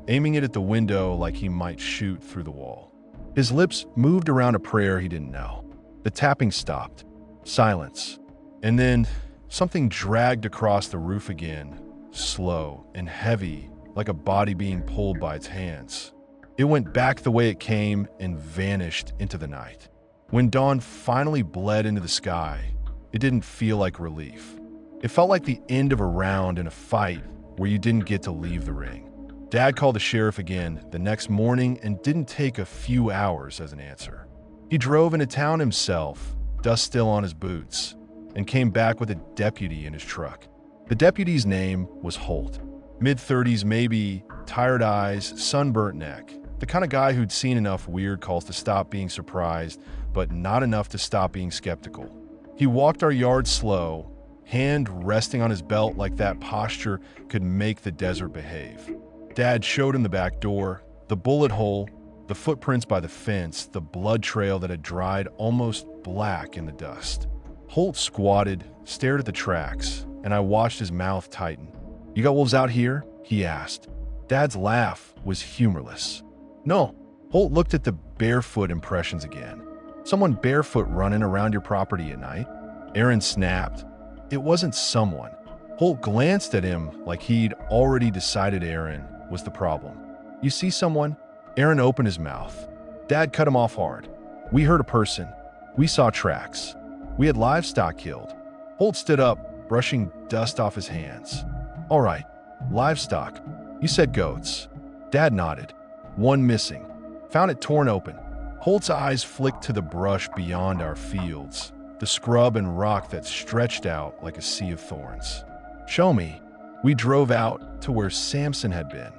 aiming it at the window like he might shoot through the wall. His lips moved around a prayer he didn't know. The tapping stopped. Silence. And then something dragged across the roof again, slow and heavy, like a body being pulled by its hands. It went back the way it came and vanished into the night. When dawn finally bled into the sky, it didn't feel like relief. It felt like the end of a round in a fight where you didn't get to leave the ring. Dad called the sheriff again the next morning and didn't take a few hours as an answer. He drove into town himself, dust still on his boots, and came back with a deputy in his truck. The deputy's name was Holt. Mid-30s maybe, tired eyes, sunburnt neck. The kind of guy who'd seen enough weird calls to stop being surprised, but not enough to stop being skeptical. He walked our yard slow, hand resting on his belt like that posture could make the desert behave. Dad showed him the back door, the bullet hole, the footprints by the fence, the blood trail that had dried almost black in the dust. Holt squatted, stared at the tracks, and I watched his mouth tighten. "You got wolves out here?" he asked. Dad's laugh was humorless. "No." Holt looked at the barefoot impressions again. "Someone barefoot running around your property at night?" Aaron snapped. "It wasn't someone." Holt glanced at him like he'd already decided Aaron was the problem. "You see someone?" Aaron opened his mouth. Dad cut him off hard. "We heard a person. We saw tracks. We had livestock killed." Holt stood up, brushing dust off his hands. "All right, livestock. You said goats." Dad nodded. "One missing. Found it torn open." Holt's eyes flicked to the brush beyond our fields, the scrub and rock that stretched out like a sea of thorns. "Show me." We drove out to where Samson had been.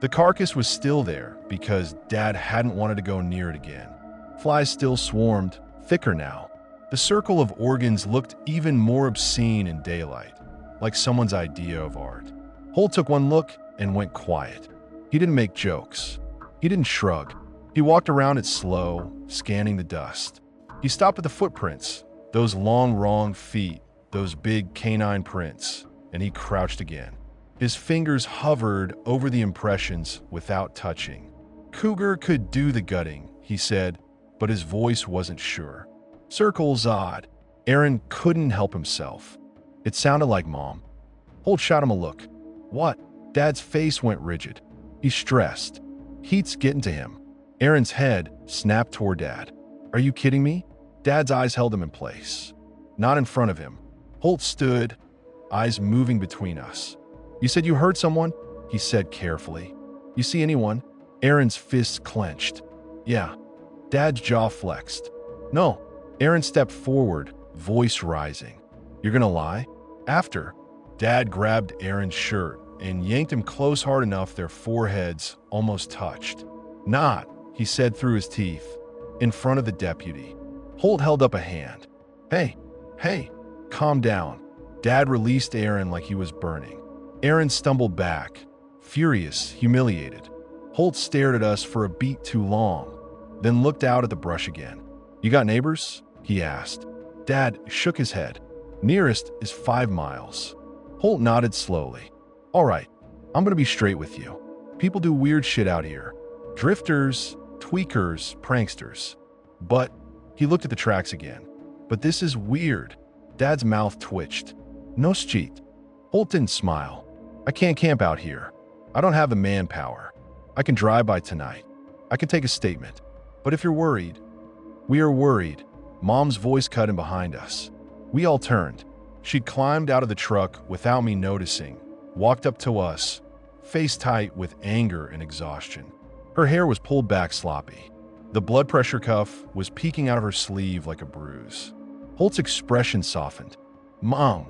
The carcass was still there because Dad hadn't wanted to go near it again. Flies still swarmed, thicker now. The circle of organs looked even more obscene in daylight, like someone's idea of art. Holt took one look and went quiet. He didn't make jokes. He didn't shrug. He walked around it slow, scanning the dust. He stopped at the footprints, those long, wrong feet, those big canine prints, and he crouched again. His fingers hovered over the impressions without touching. "Cougar could do the gutting," he said, but his voice wasn't sure. "Circle's odd." Aaron couldn't help himself. It sounded like Mom. Holt shot him a look. "What?" Dad's face went rigid. He's stressed. Heat's getting to him. Aaron's head snapped toward Dad. "Are you kidding me?" Dad's eyes held him in place. Not in front of him. Holt stood, eyes moving between us. "You said you heard someone?" he said carefully. "You see anyone?" Aaron's fists clenched. "Yeah." Dad's jaw flexed. "No." Aaron stepped forward, voice rising. "You're gonna lie?" "After." Dad grabbed Aaron's shirt and yanked him close hard enough their foreheads almost touched. "Not," he said through his teeth, in front of the deputy. Holt held up a hand. Hey, calm down." Dad released Aaron like he was burning. Aaron stumbled back, furious, humiliated. Holt stared at us for a beat too long, then looked out at the brush again. "You got neighbors?" he asked. Dad shook his head. "Nearest is 5 miles. Holt nodded slowly. "All right, I'm gonna be straight with you. People do weird shit out here. Drifters, tweakers, pranksters. But," he looked at the tracks again, "but this is weird." Dad's mouth twitched. "Nosleep." Holt didn't smile. "I can't camp out here. I don't have the manpower. I can drive by tonight. I can take a statement. But if you're worried..." "We are worried." Mom's voice cut in behind us. We all turned. She'd climbed out of the truck without me noticing, walked up to us, face tight with anger and exhaustion. Her hair was pulled back sloppy. The blood pressure cuff was peeking out of her sleeve like a bruise. Holt's expression softened. "Mom."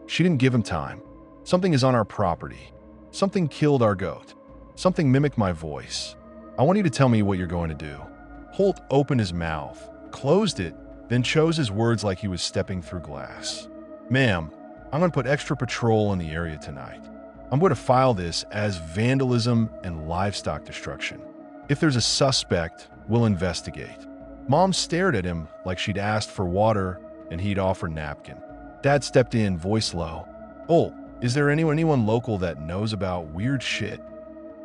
She didn't give him time. "Something is on our property. Something killed our goat. Something mimicked my voice. I want you to tell me what you're going to do." Holt opened his mouth, closed it, then chose his words like he was stepping through glass. "Ma'am, I'm going to put extra patrol in the area tonight. I'm going to file this as vandalism and livestock destruction. If there's a suspect, we'll investigate." Mom stared at him like she'd asked for water and he'd offered napkin. Dad stepped in, voice low. "Oh, is there anyone local that knows about weird shit?"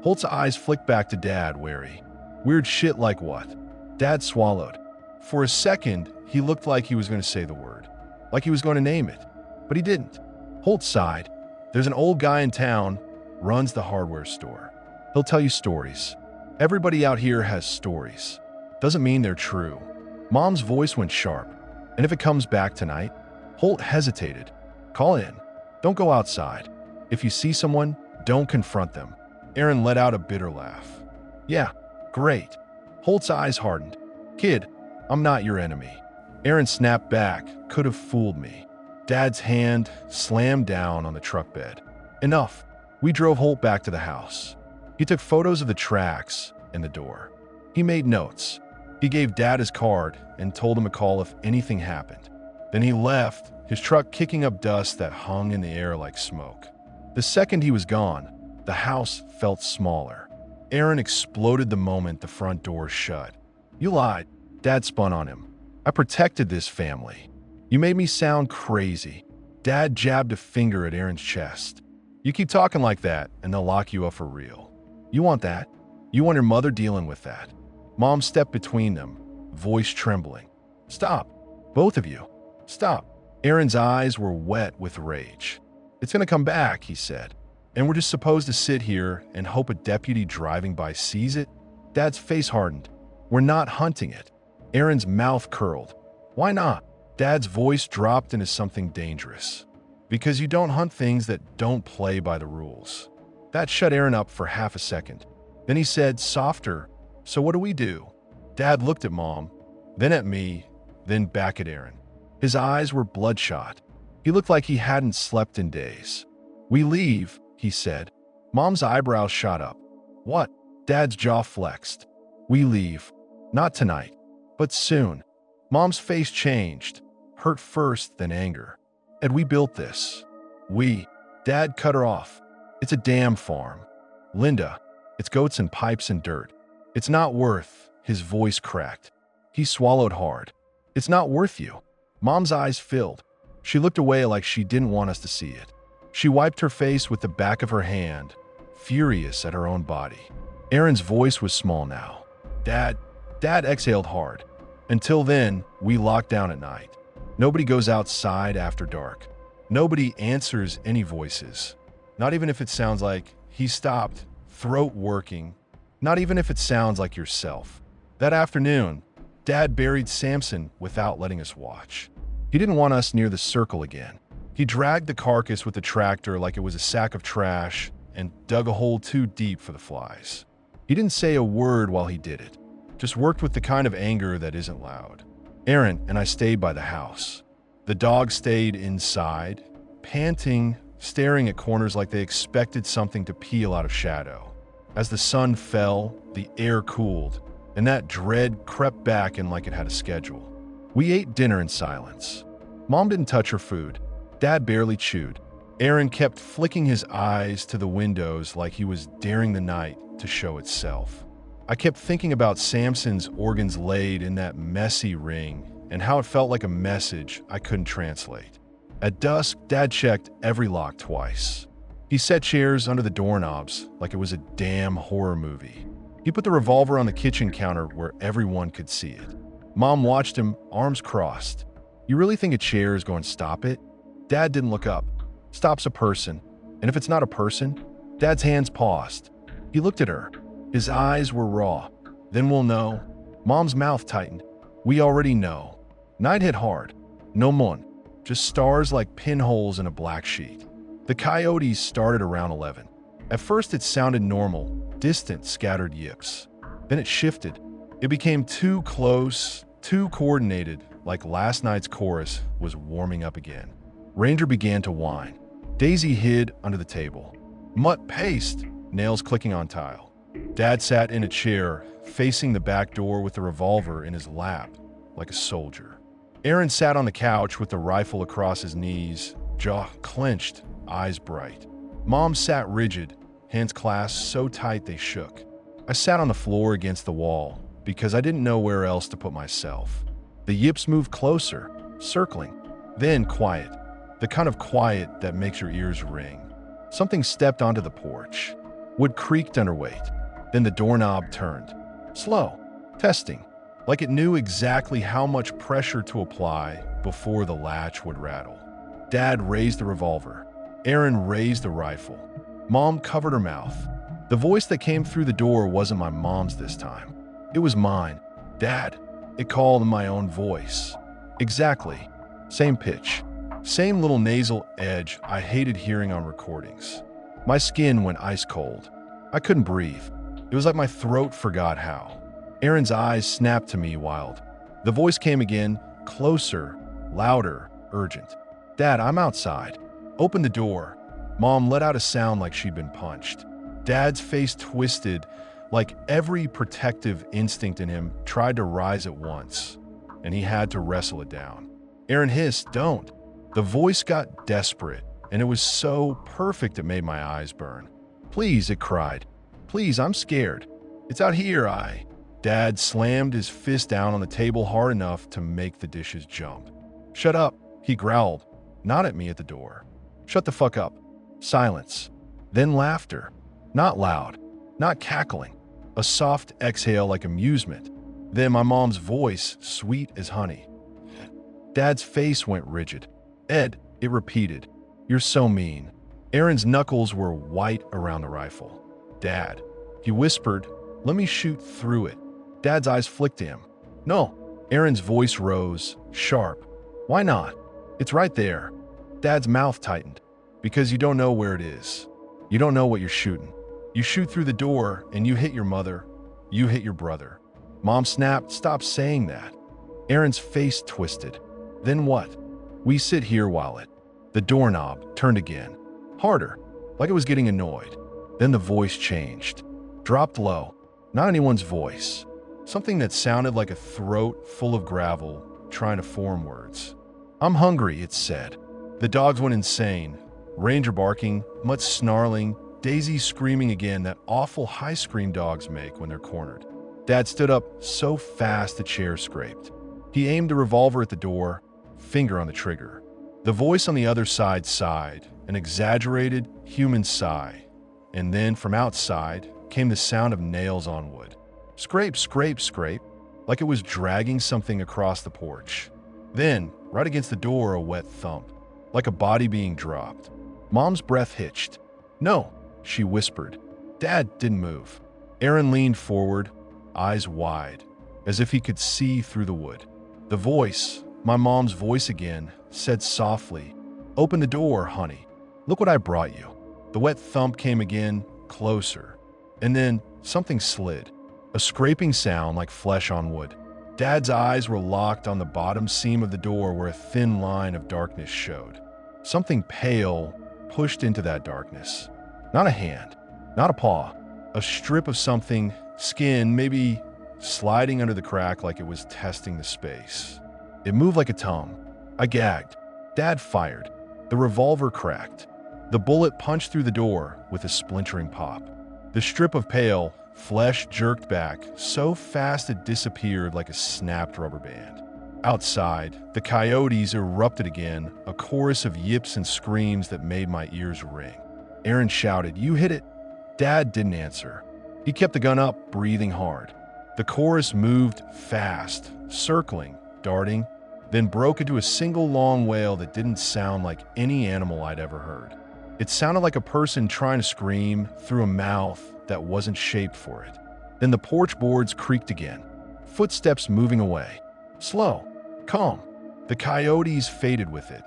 Holt's eyes flicked back to Dad, wary. "Weird shit like what?" Dad swallowed. For a second, he looked like he was going to say the word, like he was going to name it, but he didn't. Holt sighed. "There's an old guy in town, runs the hardware store. He'll tell you stories. Everybody out here has stories. Doesn't mean they're true." Mom's voice went sharp. "And if it comes back tonight?" Holt hesitated. "Call in. Don't go outside. If you see someone, don't confront them." Aaron let out a bitter laugh. "Yeah, great." Holt's eyes hardened. "Kid, I'm not your enemy." Aaron snapped back. "Could have fooled me." Dad's hand slammed down on the truck bed. "Enough." We drove Holt back to the house. He took photos of the tracks and the door. He made notes. He gave Dad his card and told him to call if anything happened. Then he left, his truck kicking up dust that hung in the air like smoke. The second he was gone, the house felt smaller. Aaron exploded the moment the front door shut. "You lied." Dad spun on him. "I protected this family. You made me sound crazy. Dad jabbed a finger at Aaron's chest. You keep talking like that, and they'll lock you up for real. You want that? You want your mother dealing with that? Mom stepped between them, voice trembling. Stop. Both of you. Stop. Aaron's eyes were wet with rage. It's gonna come back, he said. And we're just supposed to sit here and hope a deputy driving by sees it? Dad's face hardened. We're not hunting it. Aaron's mouth curled. Why not? Dad's voice dropped into something dangerous. Because you don't hunt things that don't play by the rules. That shut Aaron up for half a second. Then he said, softer, so what do we do? Dad looked at Mom, then at me, then back at Aaron. His eyes were bloodshot. He looked like he hadn't slept in days. We leave, he said. Mom's eyebrows shot up. What? Dad's jaw flexed. We leave. Not tonight, but soon. Mom's face changed, hurt first, then anger. And we built this. Dad cut her off. It's a damn farm. Linda, it's goats and pipes and dirt. It's not worth, his voice cracked. He swallowed hard. It's not worth you. Mom's eyes filled. She looked away like she didn't want us to see it. She wiped her face with the back of her hand, furious at her own body. Aaron's voice was small now. Dad exhaled hard. Until then, we locked down at night. Nobody goes outside after dark. Nobody answers any voices. Not even if it sounds like he stopped, throat working. Not even if it sounds like yourself. That afternoon, Dad buried Samson without letting us watch. He didn't want us near the circle again. He dragged the carcass with the tractor like it was a sack of trash and dug a hole too deep for the flies. He didn't say a word while he did it, just worked with the kind of anger that isn't loud. Aaron and I stayed by the house. The dogs stayed inside, panting, staring at corners like they expected something to peel out of shadow. As the sun fell, the air cooled, and that dread crept back in like it had a schedule. We ate dinner in silence. Mom didn't touch her food. Dad barely chewed. Aaron kept flicking his eyes to the windows like he was daring the night to show itself. I kept thinking about Samson's organs laid in that messy ring and how it felt like a message I couldn't translate. At dusk, Dad checked every lock twice. He set chairs under the doorknobs like it was a damn horror movie. He put the revolver on the kitchen counter where everyone could see it. Mom watched him, arms crossed. You really think a chair is going to stop it? Dad didn't look up. Stops a person. And if it's not a person? Dad's hands paused. He looked at her. His eyes were raw. Then we'll know. Mom's mouth tightened. We already know. Night hit hard. No moon. Just stars like pinholes in a black sheet. The coyotes started around 11. At first it sounded normal, distant, scattered yips. Then it shifted. It became too close, too coordinated, like last night's chorus was warming up again. Ranger began to whine. Daisy hid under the table. Mutt paced, nails clicking on tile. Dad sat in a chair, facing the back door with the revolver in his lap, like a soldier. Aaron sat on the couch with the rifle across his knees, jaw clenched, eyes bright. Mom sat rigid, hands clasped so tight they shook. I sat on the floor against the wall because I didn't know where else to put myself. The yips moved closer, circling, then quiet, the kind of quiet that makes your ears ring. Something stepped onto the porch. Wood creaked under weight. Then the doorknob turned. Slow, testing, like it knew exactly how much pressure to apply before the latch would rattle. Dad raised the revolver. Aaron raised the rifle. Mom covered her mouth. The voice that came through the door wasn't my mom's this time. It was mine. Dad. It called in my own voice. Exactly. Same pitch. Same little nasal edge I hated hearing on recordings. My skin went ice cold. I couldn't breathe. It was like my throat forgot how. Aaron's eyes snapped to me wild. The voice came again, closer, louder, urgent. Dad, I'm outside. Open the door. Mom let out a sound like she'd been punched. Dad's face twisted, like every protective instinct in him tried to rise at once, and he had to wrestle it down. Aaron hissed, "Don't." The voice got desperate, and it was so perfect it made my eyes burn. "Please," it cried. "Please, I'm scared. It's out here, Dad slammed his fist down on the table hard enough to make the dishes jump. Shut up, he growled, not at me at the door. Shut the fuck up. Silence. Then laughter. Not loud, not cackling. A soft exhale like amusement. Then my mom's voice, sweet as honey. Dad's face went rigid. Ed, it repeated, you're so mean. Aaron's knuckles were white around the rifle. Dad, he whispered, let me shoot through it. Dad's eyes flicked to him. No. Aaron's voice rose, sharp. Why not? It's right there. Dad's mouth tightened. Because you don't know where it is. You don't know what you're shooting. You shoot through the door and you hit your mother. You hit your brother. Mom snapped, stop saying that. Aaron's face twisted. Then what? We sit here while the doorknob turned again. Harder, like it was getting annoyed. Then the voice changed. Dropped low. Not anyone's voice. Something that sounded like a throat full of gravel trying to form words. I'm hungry, it said. The dogs went insane. Ranger barking, Mutt snarling, Daisy screaming again, that awful high scream dogs make when they're cornered. Dad stood up so fast the chair scraped. He aimed the revolver at the door, finger on the trigger. The voice on the other side sighed, an exaggerated human sigh. And then from outside came the sound of nails on wood. Scrape, scrape, scrape, like it was dragging something across the porch. Then, right against the door, a wet thump, like a body being dropped. Mom's breath hitched. No, she whispered. Dad didn't move. Aaron leaned forward, eyes wide, as if he could see through the wood. The voice, my mom's voice again, said softly, open the door, honey. Look what I brought you. The wet thump came again, closer. And then something slid. A scraping sound like flesh on wood. Dad's eyes were locked on the bottom seam of the door where a thin line of darkness showed. Something pale pushed into that darkness. Not a hand, not a paw. A strip of something, skin, maybe sliding under the crack like it was testing the space. It moved like a tongue. I gagged. Dad fired. The revolver cracked. The bullet punched through the door with a splintering pop. The strip of pale flesh jerked back so fast it disappeared like a snapped rubber band. Outside, the coyotes erupted again, a chorus of yips and screams that made my ears ring. Aaron shouted, you hit it. Dad didn't answer. He kept the gun up, breathing hard. The chorus moved fast, circling, darting, then broke into a single long wail that didn't sound like any animal I'd ever heard. It sounded like a person trying to scream through a mouth that wasn't shaped for it. Then the porch boards creaked again, footsteps moving away. Slow, calm. The coyotes faded with it,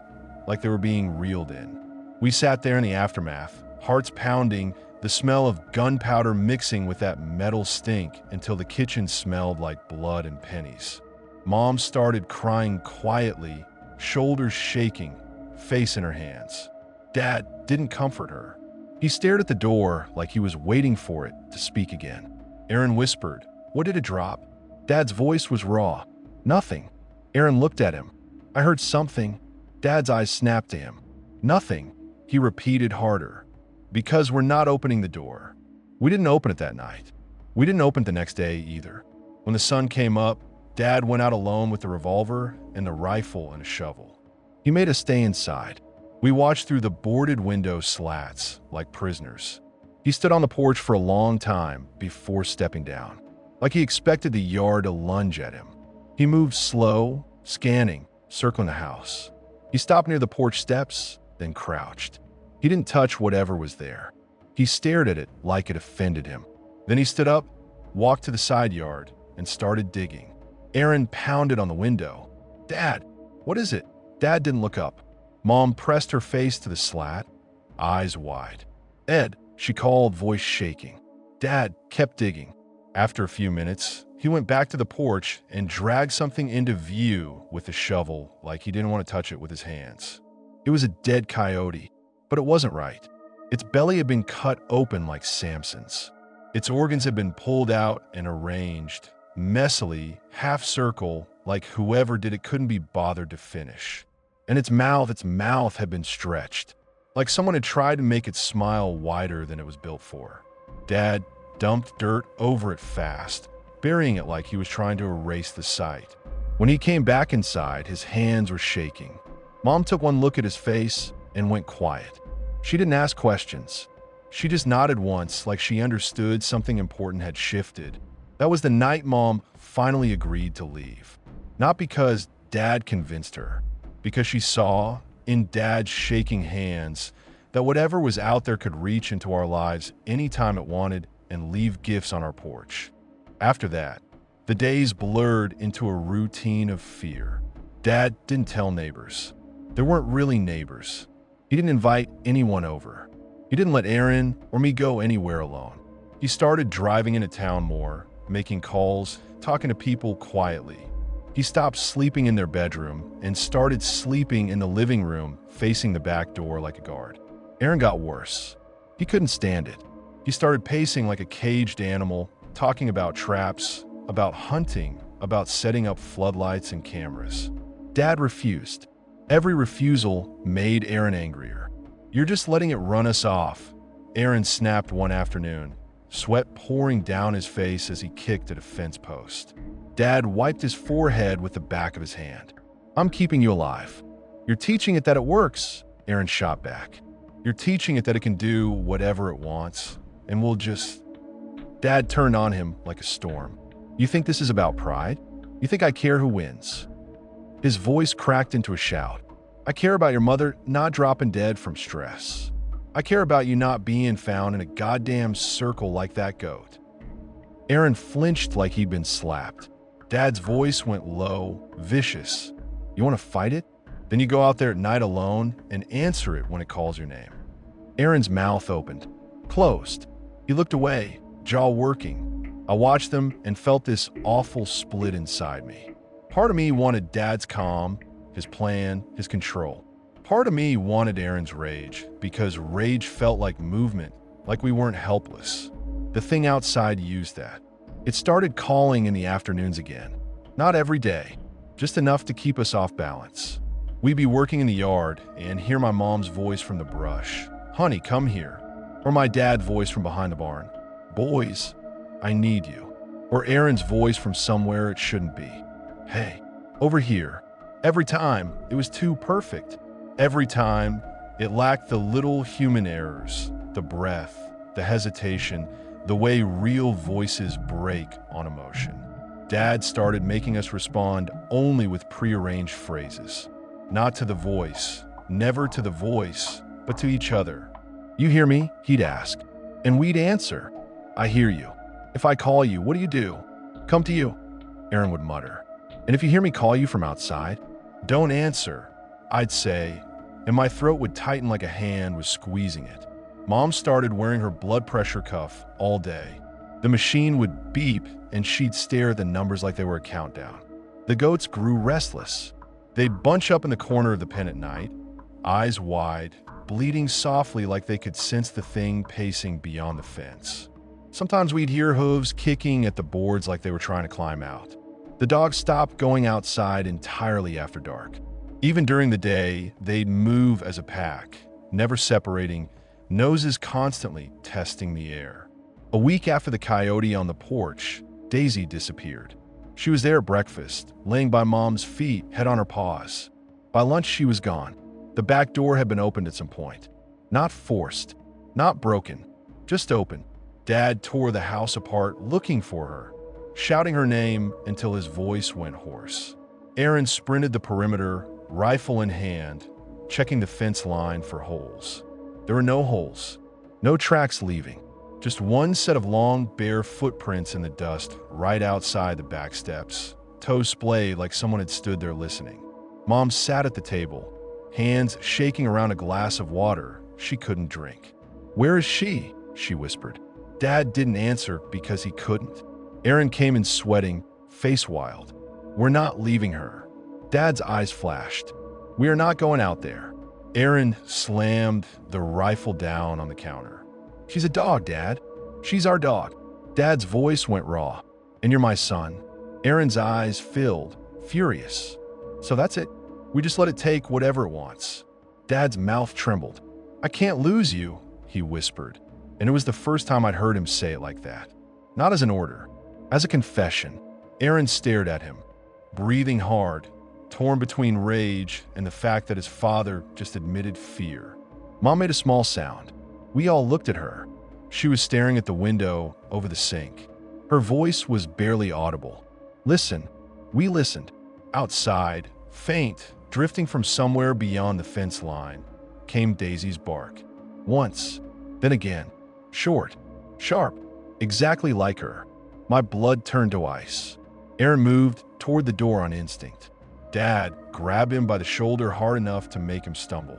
like they were being reeled in. We sat there in the aftermath, hearts pounding, the smell of gunpowder mixing with that metal stink until the kitchen smelled like blood and pennies. Mom started crying quietly, shoulders shaking, face in her hands. Dad didn't comfort her. He stared at the door like he was waiting for it to speak again. Aaron whispered, what did it drop? Dad's voice was raw. Nothing. Aaron looked at him. I heard something. Dad's eyes snapped to him. Nothing. He repeated harder. Because we're not opening the door. We didn't open it that night. We didn't open it the next day either. When the sun came up, Dad went out alone with the revolver and the rifle and a shovel. He made us stay inside. We watched through the boarded window slats like prisoners. He stood on the porch for a long time before stepping down, like he expected the yard to lunge at him. He moved slow, scanning, circling the house. He stopped near the porch steps, then crouched. He didn't touch whatever was there. He stared at it like it offended him. Then he stood up, walked to the side yard, and started digging. Aaron pounded on the window. Dad, what is it? Dad didn't look up. Mom pressed her face to the slat, eyes wide. Ed, she called, voice shaking. Dad kept digging. After a few minutes, he went back to the porch and dragged something into view with a shovel like he didn't want to touch it with his hands. It was a dead coyote, but it wasn't right. Its belly had been cut open like Samson's. Its organs had been pulled out and arranged, messily, half-circle, like whoever did it couldn't be bothered to finish. And its mouth had been stretched, like someone had tried to make it smile wider than it was built for. Dad dumped dirt over it fast, burying it like he was trying to erase the sight. When he came back inside, his hands were shaking. Mom took one look at his face and went quiet. She didn't ask questions. She just nodded once, like she understood something important had shifted. That was the night Mom finally agreed to leave. Not because Dad convinced her, because she saw, in Dad's shaking hands, that whatever was out there could reach into our lives anytime it wanted and leave gifts on our porch. After that, the days blurred into a routine of fear. Dad didn't tell neighbors. There weren't really neighbors. He didn't invite anyone over. He didn't let Aaron or me go anywhere alone. He started driving into town more, making calls, talking to people quietly. He stopped sleeping in their bedroom and started sleeping in the living room, facing the back door like a guard. Aaron got worse. He couldn't stand it. He started pacing like a caged animal, talking about traps, about hunting, about setting up floodlights and cameras. Dad refused. Every refusal made Aaron angrier. "You're just letting it run us off," Aaron snapped one afternoon, sweat pouring down his face as he kicked at a fence post. Dad wiped his forehead with the back of his hand. "I'm keeping you alive." "You're teaching it that it works," Aaron shot back. "You're teaching it that it can do whatever it wants, and we'll just..." Dad turned on him like a storm. "You think this is about pride? You think I care who wins?" His voice cracked into a shout. "I care about your mother not dropping dead from stress. I care about you not being found in a goddamn circle like that goat." Aaron flinched like he'd been slapped. Dad's voice went low, vicious. "You want to fight it? Then you go out there at night alone and answer it when it calls your name." Aaron's mouth opened, closed. He looked away, jaw working. I watched them and felt this awful split inside me. Part of me wanted Dad's calm, his plan, his control. Part of me wanted Aaron's rage, because rage felt like movement, like we weren't helpless. The thing outside used that. It started calling in the afternoons again. Not every day, just enough to keep us off balance. We'd be working in the yard and hear my mom's voice from the brush. "Honey, come here." Or my dad's voice from behind the barn. "Boys, I need you." Or Aaron's voice from somewhere it shouldn't be. "Hey, over here." Every time, it was too perfect. Every time, it lacked the little human errors, the breath, the hesitation, the way real voices break on emotion. Dad started making us respond only with prearranged phrases. Not to the voice, never to the voice, but to each other. "You hear me?" he'd ask. And we'd answer, "I hear you." "If I call you, what do you do?" "Come to you," Aaron would mutter. "And if you hear me call you from outside, don't answer," I'd say, and my throat would tighten like a hand was squeezing it. Mom started wearing her blood pressure cuff all day. The machine would beep and she'd stare at the numbers like they were a countdown. The goats grew restless. They'd bunch up in the corner of the pen at night, eyes wide, bleating softly like they could sense the thing pacing beyond the fence. Sometimes we'd hear hooves kicking at the boards like they were trying to climb out. The dogs stopped going outside entirely after dark. Even during the day, they'd move as a pack, never separating, noses constantly testing the air. A week after the coyote on the porch, Daisy disappeared. She was there at breakfast, laying by Mom's feet, head on her paws. By lunch, she was gone. The back door had been opened at some point. Not forced, not broken, just open. Dad tore the house apart looking for her, shouting her name until his voice went hoarse. Aaron sprinted the perimeter, rifle in hand, checking the fence line for holes. There were no holes, no tracks leaving, just one set of long, bare footprints in the dust right outside the back steps, toes splayed like someone had stood there listening. Mom sat at the table, hands shaking around a glass of water she couldn't drink. "Where is she?" she whispered. Dad didn't answer because he couldn't. Aaron came in sweating, face wild. "We're not leaving her." Dad's eyes flashed. "We are not going out there." Aaron slammed the rifle down on the counter. "She's a dog, Dad. She's our dog." Dad's voice went raw. "And you're my son." Aaron's eyes filled, furious. "So that's it? We just let it take whatever it wants." Dad's mouth trembled. "I can't lose you," he whispered. And it was the first time I'd heard him say it like that. Not as an order, as a confession. Aaron stared at him, breathing hard, torn between rage and the fact that his father just admitted fear. Mom made a small sound. We all looked at her. She was staring at the window over the sink. Her voice was barely audible. Listen. We listened. Outside, faint, drifting from somewhere beyond the fence line, came Daisy's bark. Once, then again. Short, sharp, exactly like her. My blood turned to ice. Aaron moved toward the door on instinct. Dad grabbed him by the shoulder hard enough to make him stumble.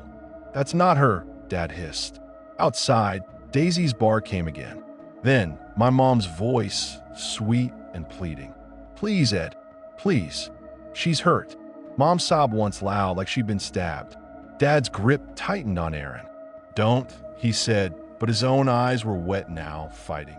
"That's not her," Dad hissed. Outside, Daisy's bark came again. Then, my mom's voice, sweet and pleading. "Please, Ed, please. She's hurt." Mom sobbed once loud like she'd been stabbed. Dad's grip tightened on Aaron. "Don't," he said, but his own eyes were wet now, fighting.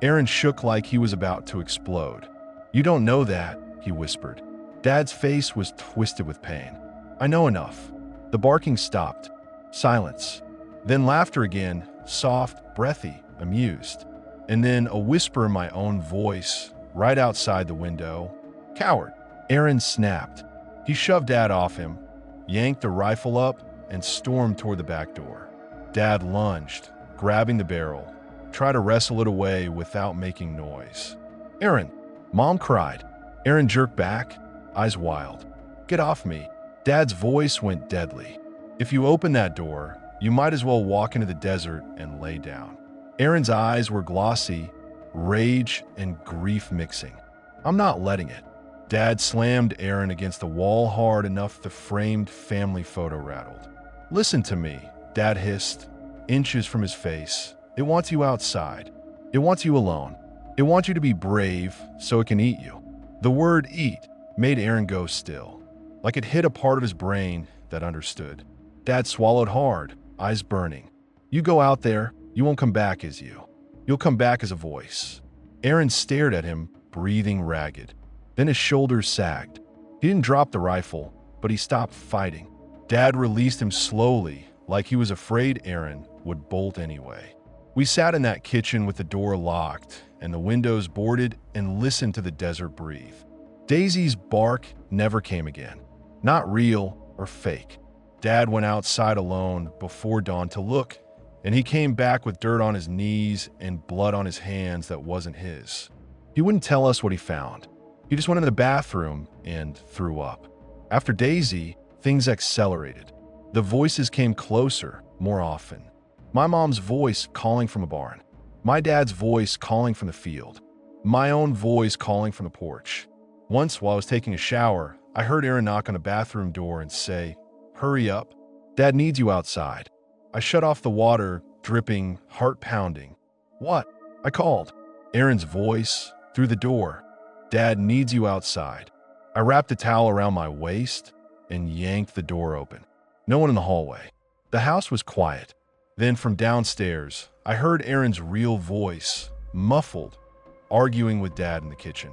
Aaron shook like he was about to explode. "You don't know that," he whispered. Dad's face was twisted with pain. "I know enough." The barking stopped. Silence. Then laughter again, soft, breathy, amused. And then a whisper in my own voice, right outside the window. "Coward." Aaron snapped. He shoved Dad off him, yanked the rifle up, and stormed toward the back door. Dad lunged, grabbing the barrel, tried to wrestle it away without making noise. "Aaron!" Mom cried. Aaron jerked back, eyes wild. "Get off me." Dad's voice went deadly. "If you open that door, you might as well walk into the desert and lay down." Aaron's eyes were glossy, rage and grief mixing. "I'm not letting it." Dad slammed Aaron against the wall hard enough the framed family photo rattled. "Listen to me," Dad hissed, inches from his face. "It wants you outside. It wants you alone. It wants you to be brave so it can eat you." The word "eat" made Aaron go still, like it hit a part of his brain that understood. Dad swallowed hard, eyes burning. "You go out there, you won't come back as you. You'll come back as a voice." Aaron stared at him, breathing ragged. Then his shoulders sagged. He didn't drop the rifle, but he stopped fighting. Dad released him slowly, like he was afraid Aaron would bolt anyway. We sat in that kitchen with the door locked and the windows boarded and listened to the desert breathe. Daisy's bark never came again. Not real or fake. Dad went outside alone before dawn to look, and he came back with dirt on his knees and blood on his hands that wasn't his. He wouldn't tell us what he found. He just went in the bathroom and threw up. After Daisy, things accelerated. The voices came closer, more often. My mom's voice calling from a barn. My dad's voice calling from the field. My own voice calling from the porch. Once, while I was taking a shower, I heard Aaron knock on the bathroom door and say, "Hurry up. Dad needs you outside." I shut off the water, dripping, heart pounding. "What?" I called. Aaron's voice, through the door. "Dad needs you outside." I wrapped a towel around my waist and yanked the door open. No one in the hallway. The house was quiet. Then from downstairs, I heard Aaron's real voice, muffled, arguing with Dad in the kitchen.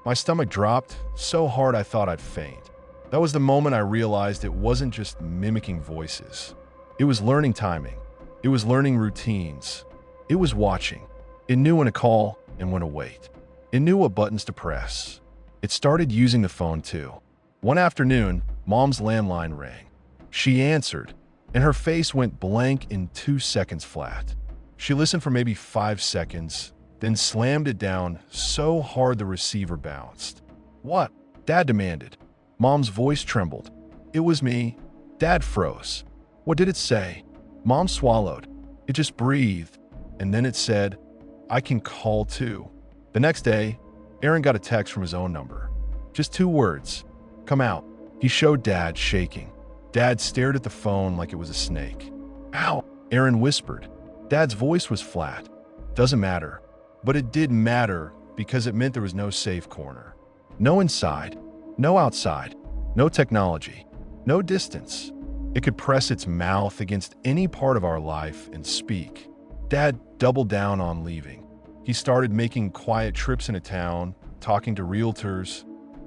My stomach dropped so hard I thought I'd faint. That was the moment I realized it wasn't just mimicking voices. It was learning timing. It was learning routines. It was watching. It knew when to call and when to wait. It knew what buttons to press. It started using the phone too. One afternoon, Mom's landline rang. She answered, and her face went blank in 2 seconds flat. She listened for maybe 5 seconds, then slammed it down so hard the receiver bounced. "What?" Dad demanded. Mom's voice trembled. "It was me." Dad froze. "What did it say?" Mom swallowed. It just breathed, and then it said, "I can call too." The next day, Aaron got a text from his own number. Just 2 words. "Come out." He showed Dad, shaking. Dad stared at the phone like it was a snake. "Ow," Aaron whispered. Dad's voice was flat. Doesn't matter. But it did matter because it meant there was no safe corner. No inside. No outside. No technology. No distance. It could press its mouth against any part of our life and speak. Dad doubled down on leaving. He started making quiet trips into town, talking to realtors,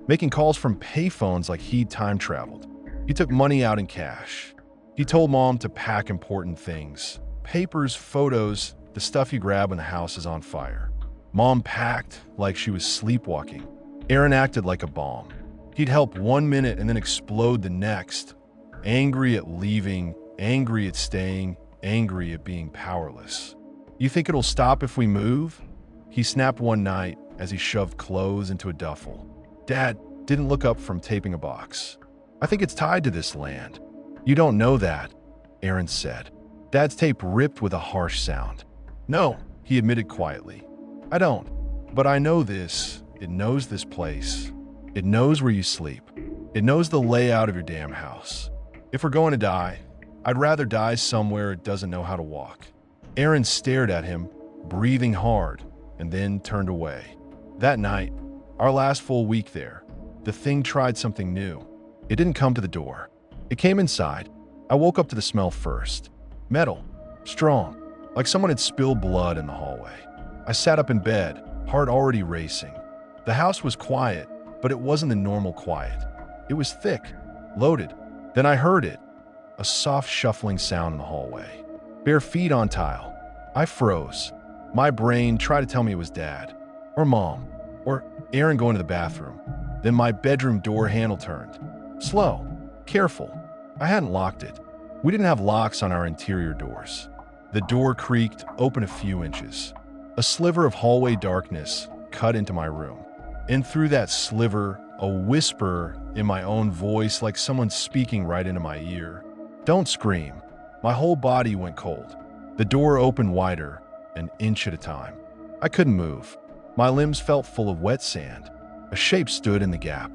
making calls from payphones like he'd time traveled. He took money out in cash. He told Mom to pack important things. Papers, photos, the stuff you grab when the house is on fire. Mom packed like she was sleepwalking. Aaron acted like a bomb. He'd help 1 minute and then explode the next, angry at leaving, angry at staying, angry at being powerless. You think it'll stop if we move? He snapped one night as he shoved clothes into a duffel. Dad didn't look up from taping a box. I think it's tied to this land. You don't know that, Aaron said. Dad's tape ripped with a harsh sound. No, he admitted quietly. I don't. But I know this. It knows this place. It knows where you sleep. It knows the layout of your damn house. If we're going to die, I'd rather die somewhere it doesn't know how to walk. Aaron stared at him, breathing hard, and then turned away. That night, our last full week there, the thing tried something new. It didn't come to the door. It came inside. I woke up to the smell first. Metal. Strong. Like someone had spilled blood in the hallway. I sat up in bed, heart already racing. The house was quiet, but it wasn't the normal quiet. It was thick, loaded. Then I heard it. A soft shuffling sound in the hallway. Bare feet on tile. I froze. My brain tried to tell me it was Dad, or Mom, or Aaron going to the bathroom. Then my bedroom door handle turned. Slow. Careful. I hadn't locked it. We didn't have locks on our interior doors. The door creaked open a few inches. A sliver of hallway darkness cut into my room. And through that sliver, a whisper in my own voice like someone speaking right into my ear. Don't scream. My whole body went cold. The door opened wider, an inch at a time. I couldn't move. My limbs felt full of wet sand. A shape stood in the gap.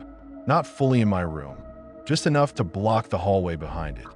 Not fully in my room, just enough to block the hallway behind it.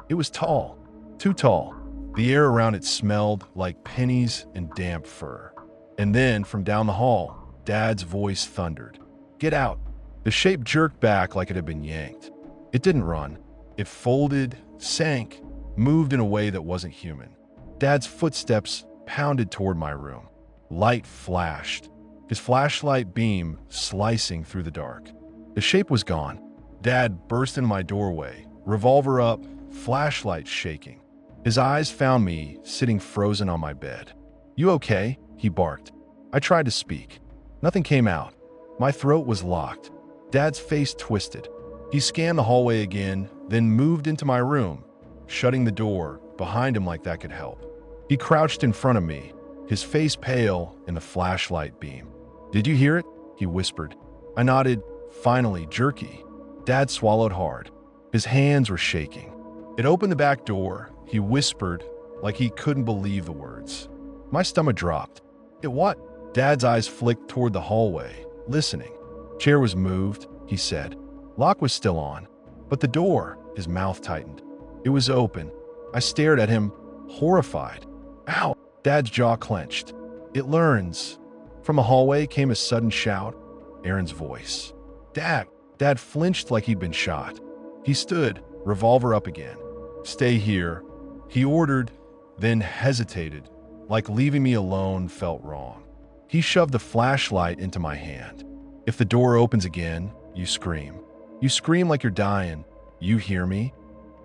It was tall, too tall. The air around it smelled like pennies and damp fur. And then, from down the hall, Dad's voice thundered. Get out. The shape jerked back like it had been yanked. It didn't run. It folded, sank, moved in a way that wasn't human. Dad's footsteps pounded toward my room. Light flashed, his flashlight beam slicing through the dark. The shape was gone. Dad burst into my doorway, revolver up, flashlight shaking. His eyes found me sitting frozen on my bed. You okay? He barked. I tried to speak. Nothing came out. My throat was locked. Dad's face twisted. He scanned the hallway again, then moved into my room, shutting the door behind him like that could help. He crouched in front of me, his face pale in the flashlight beam. Did you hear it? He whispered. I nodded, finally, jerky. Dad swallowed hard. His hands were shaking. It opened the back door, he whispered, like he couldn't believe the words. My stomach dropped. It what? Dad's eyes flicked toward the hallway, listening. Chair was moved, he said. Lock was still on. But the door, his mouth tightened. It was open. I stared at him, horrified. Ow! Dad's jaw clenched. It learns. From the hallway came a sudden shout. Aaron's voice. Dad! Dad flinched like he'd been shot. He stood, revolver up again. Stay here, he ordered, then hesitated, like leaving me alone felt wrong. He shoved the flashlight into my hand. If the door opens again, you scream. You scream like you're dying. You hear me?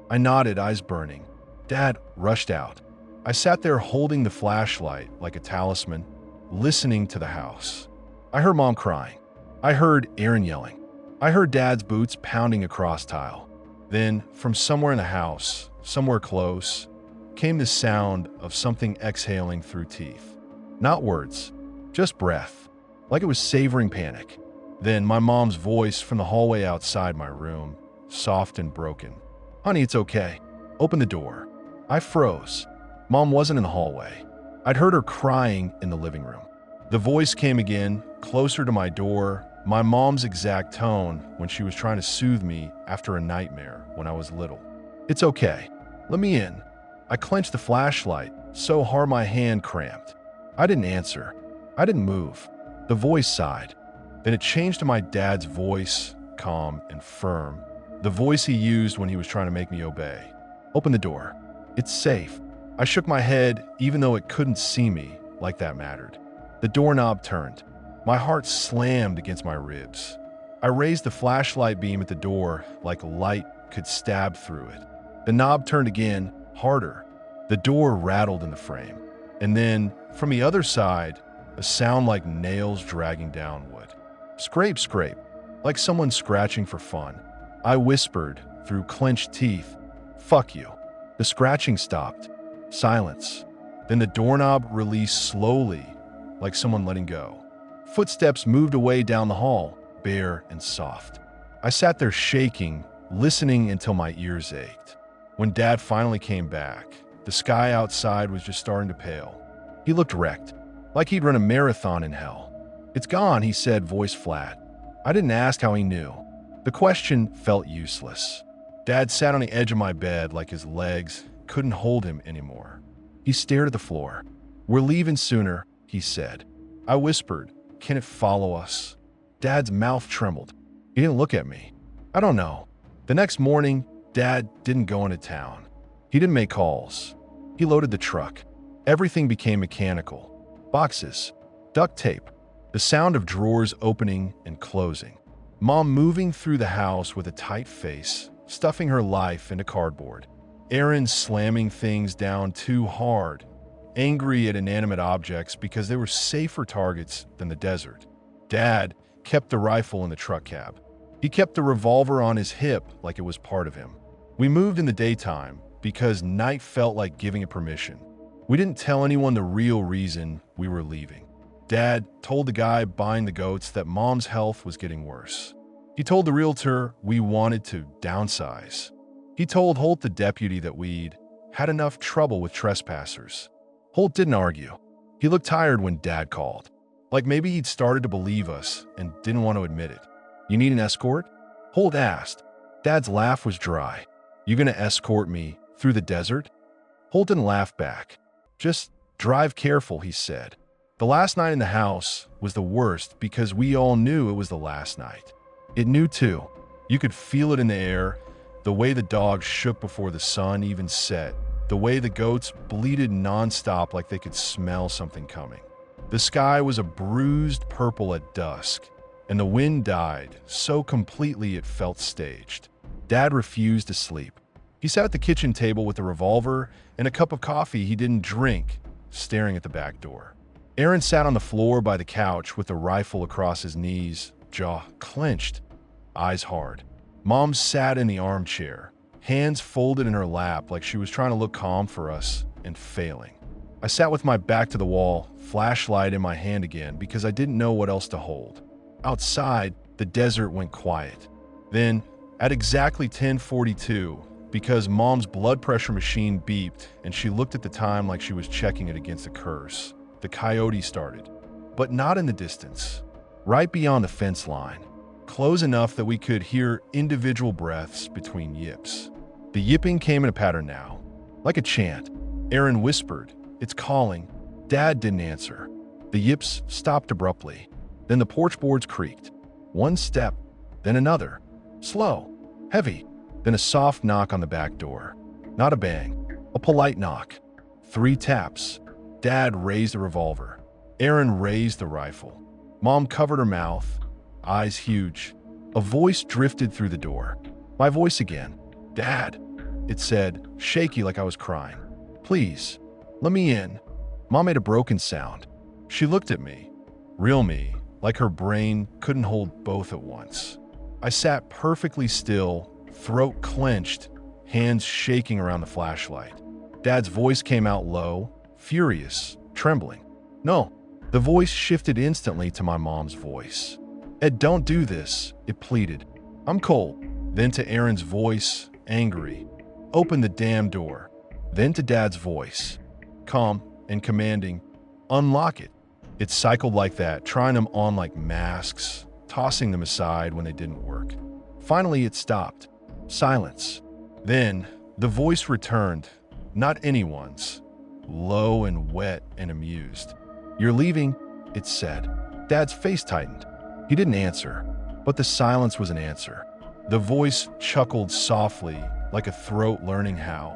I nodded, eyes burning. Dad rushed out. I sat there holding the flashlight like a talisman, listening to the house. I heard Mom crying. I heard Aaron yelling. I heard Dad's boots pounding across tile. Then, from somewhere in the house, somewhere close, came the sound of something exhaling through teeth. Not words, just breath, like it was savoring panic. Then my mom's voice from the hallway outside my room, soft and broken. Honey, it's okay. Open the door. I froze. Mom wasn't in the hallway. I'd heard her crying in the living room. The voice came again, closer to my door, my mom's exact tone when she was trying to soothe me after a nightmare when I was little. It's okay. Let me in. I clenched the flashlight so hard my hand cramped. I didn't answer. I didn't move. The voice sighed. Then it changed to my dad's voice, calm and firm, the voice he used when he was trying to make me obey. Open the door. It's safe. I shook my head even though it couldn't see me, like that mattered. The doorknob turned. My heart slammed against my ribs. I raised the flashlight beam at the door like light could stab through it. The knob turned again, harder. The door rattled in the frame. And then, from the other side, a sound like nails dragging down wood. Scrape, scrape. like someone scratching for fun. I whispered through clenched teeth, "Fuck you." The scratching stopped. Silence. Then the doorknob released slowly, like someone letting go. Footsteps moved away down the hall, bare and soft. I sat there shaking, listening until my ears ached. When Dad finally came back, the sky outside was just starting to pale. He looked wrecked, like he'd run a marathon in hell. "It's gone," he said, voice flat. I didn't ask how he knew. The question felt useless. Dad sat on the edge of my bed like his legs couldn't hold him anymore. He stared at the floor. "We're leaving sooner," he said. I whispered, "Can it follow us?" Dad's mouth trembled. He didn't look at me. I don't know. The next morning, Dad didn't go into town. He didn't make calls. He loaded the truck. Everything became mechanical. Boxes, duct tape, the sound of drawers opening and closing. Mom moving through the house with a tight face, stuffing her life into cardboard. Aaron slamming things down too hard, angry at inanimate objects because they were safer targets than the desert. Dad kept the rifle in the truck cab. He kept the revolver on his hip like it was part of him. We moved in the daytime because night felt like giving it permission. We didn't tell anyone the real reason we were leaving. Dad told the guy buying the goats that Mom's health was getting worse. He told the realtor we wanted to downsize. He told Holt, the deputy, that we'd had enough trouble with trespassers. Holt didn't argue. He looked tired when Dad called, like maybe he'd started to believe us and didn't want to admit it. "You need an escort?" Holt asked. Dad's laugh was dry. "You gonna escort me through the desert?" Holt didn't laugh back. "Just drive careful," he said. The last night in the house was the worst because we all knew it was the last night. It knew too. You could feel it in the air, the way the dogs shook before the sun even set, the way the goats bleated nonstop like they could smell something coming. The sky was a bruised purple at dusk, and the wind died so completely it felt staged. Dad refused to sleep. He sat at the kitchen table with a revolver and a cup of coffee he didn't drink, staring at the back door. Aaron sat on the floor by the couch with the rifle across his knees, jaw clenched, eyes hard. Mom sat in the armchair, hands folded in her lap like she was trying to look calm for us and failing. I sat with my back to the wall, flashlight in my hand again because I didn't know what else to hold. Outside, the desert went quiet. Then, at exactly 10:42, because Mom's blood pressure machine beeped and she looked at the time like she was checking it against a curse, the coyote started. But not in the distance, right beyond the fence line, close enough that we could hear individual breaths between yips. The yipping came in a pattern now, like a chant. Aaron whispered, "It's calling." Dad didn't answer. The yips stopped abruptly. Then the porch boards creaked. One step, then another. Slow, heavy, then a soft knock on the back door. Not a bang, a polite knock. 3 taps. Dad raised the revolver. Aaron raised the rifle. Mom covered her mouth, eyes huge. A voice drifted through the door. My voice again. "Dad," it said, shaky like I was crying. "Please, let me in." Mom made a broken sound. She looked at me, real me, like her brain couldn't hold both at once. I sat perfectly still, throat clenched, hands shaking around the flashlight. Dad's voice came out low, furious, trembling. "No." The voice shifted instantly to my mom's voice. "Ed, don't do this," it pleaded. "I'm cold." Then to Aaron's voice, angry. "Open the damn door." Then to Dad's voice, calm and commanding, "Unlock it." It cycled like that, trying them on like masks, tossing them aside when they didn't work. Finally, it stopped. Silence. Then, the voice returned, not anyone's, low and wet and amused. "You're leaving," it said. Dad's face tightened. He didn't answer, but the silence was an answer. The voice chuckled softly, like a throat learning how.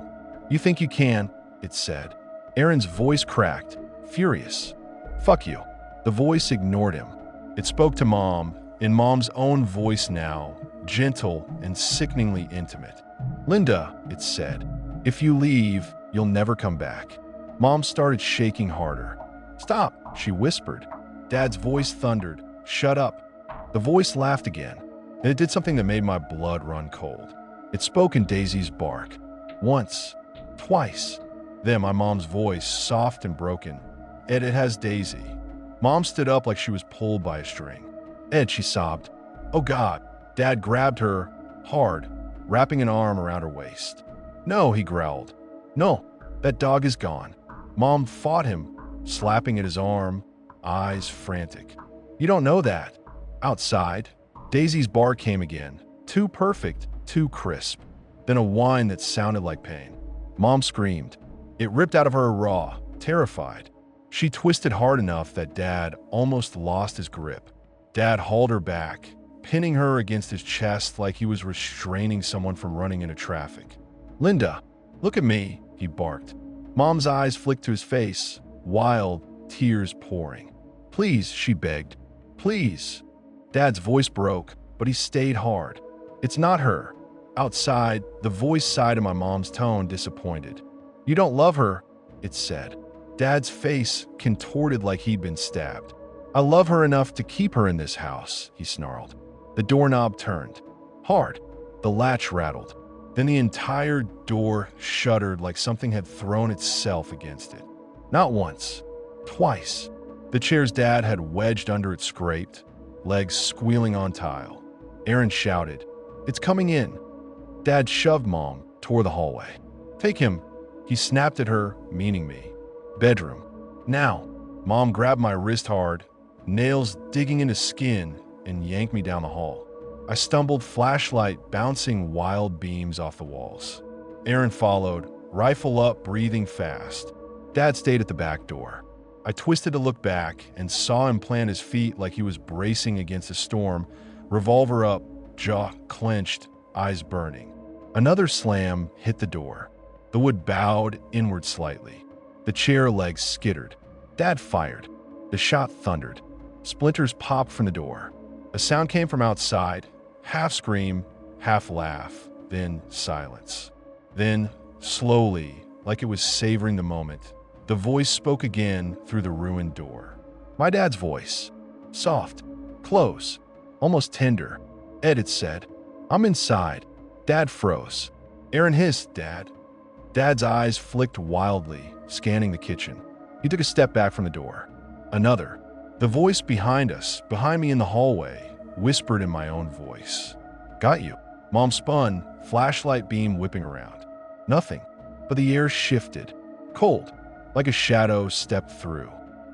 "You think you can," it said. Aaron's voice cracked, furious. "Fuck you." The voice ignored him. It spoke to Mom, in Mom's own voice now, gentle and sickeningly intimate. "Linda," it said, "if you leave, you'll never come back." Mom started shaking harder. "Stop," she whispered. Dad's voice thundered, "Shut up." The voice laughed again. and it did something that made my blood run cold. It spoke in Daisy's bark. Once, twice. Then my mom's voice, soft and broken. "Ed, it has Daisy." Mom stood up like she was pulled by a string. "Ed," she sobbed. "Oh God." Dad grabbed her hard, wrapping an arm around her waist. "No," he growled. "No, that dog is gone." Mom fought him, slapping at his arm, eyes frantic. "You don't know that." Outside, Daisy's bark came again. Too perfect, too crisp. Then a whine that sounded like pain. Mom screamed. It ripped out of her raw, terrified. She twisted hard enough that Dad almost lost his grip. Dad hauled her back, pinning her against his chest like he was restraining someone from running into traffic. "Linda, look at me," he barked. Mom's eyes flicked to his face, wild, tears pouring. "Please," she begged. "Please." Dad's voice broke, but he stayed hard. "It's not her." Outside, the voice sighed in my mom's tone, disappointed. "You don't love her," it said. Dad's face contorted like he'd been stabbed. "I love her enough to keep her in this house," he snarled. The doorknob turned. Hard. The latch rattled. Then the entire door shuddered like something had thrown itself against it. Not once. Twice. The chair's Dad had wedged under it scraped, legs squealing on tile. Aaron shouted, "It's coming in." Dad shoved Mom toward the hallway. "Take him." He snapped at her, meaning me. "Bedroom. Now." Mom grabbed my wrist hard, nails digging into skin, and yanked me down the hall. I stumbled, flashlight bouncing wild beams off the walls. Aaron followed, rifle up, breathing fast. Dad stayed at the back door. I twisted to look back and saw him plant his feet like he was bracing against a storm, revolver up, jaw clenched, eyes burning. Another slam hit the door. The wood bowed inward slightly. The chair legs skittered. Dad fired. The shot thundered. Splinters popped from the door. A sound came from outside, half scream, half laugh, then silence. Then, slowly, like it was savoring the moment, the voice spoke again through the ruined door. My dad's voice. Soft, close, almost tender. "Ed," it said. "I'm inside." Dad froze. Aaron hissed, "Dad." Dad's eyes flicked wildly, scanning the kitchen. He took a step back from the door. Another. The voice behind us, behind me in the hallway, whispered in my own voice. "Got you." Mom spun, flashlight beam whipping around. Nothing, but the air shifted. Cold, like a shadow stepped through.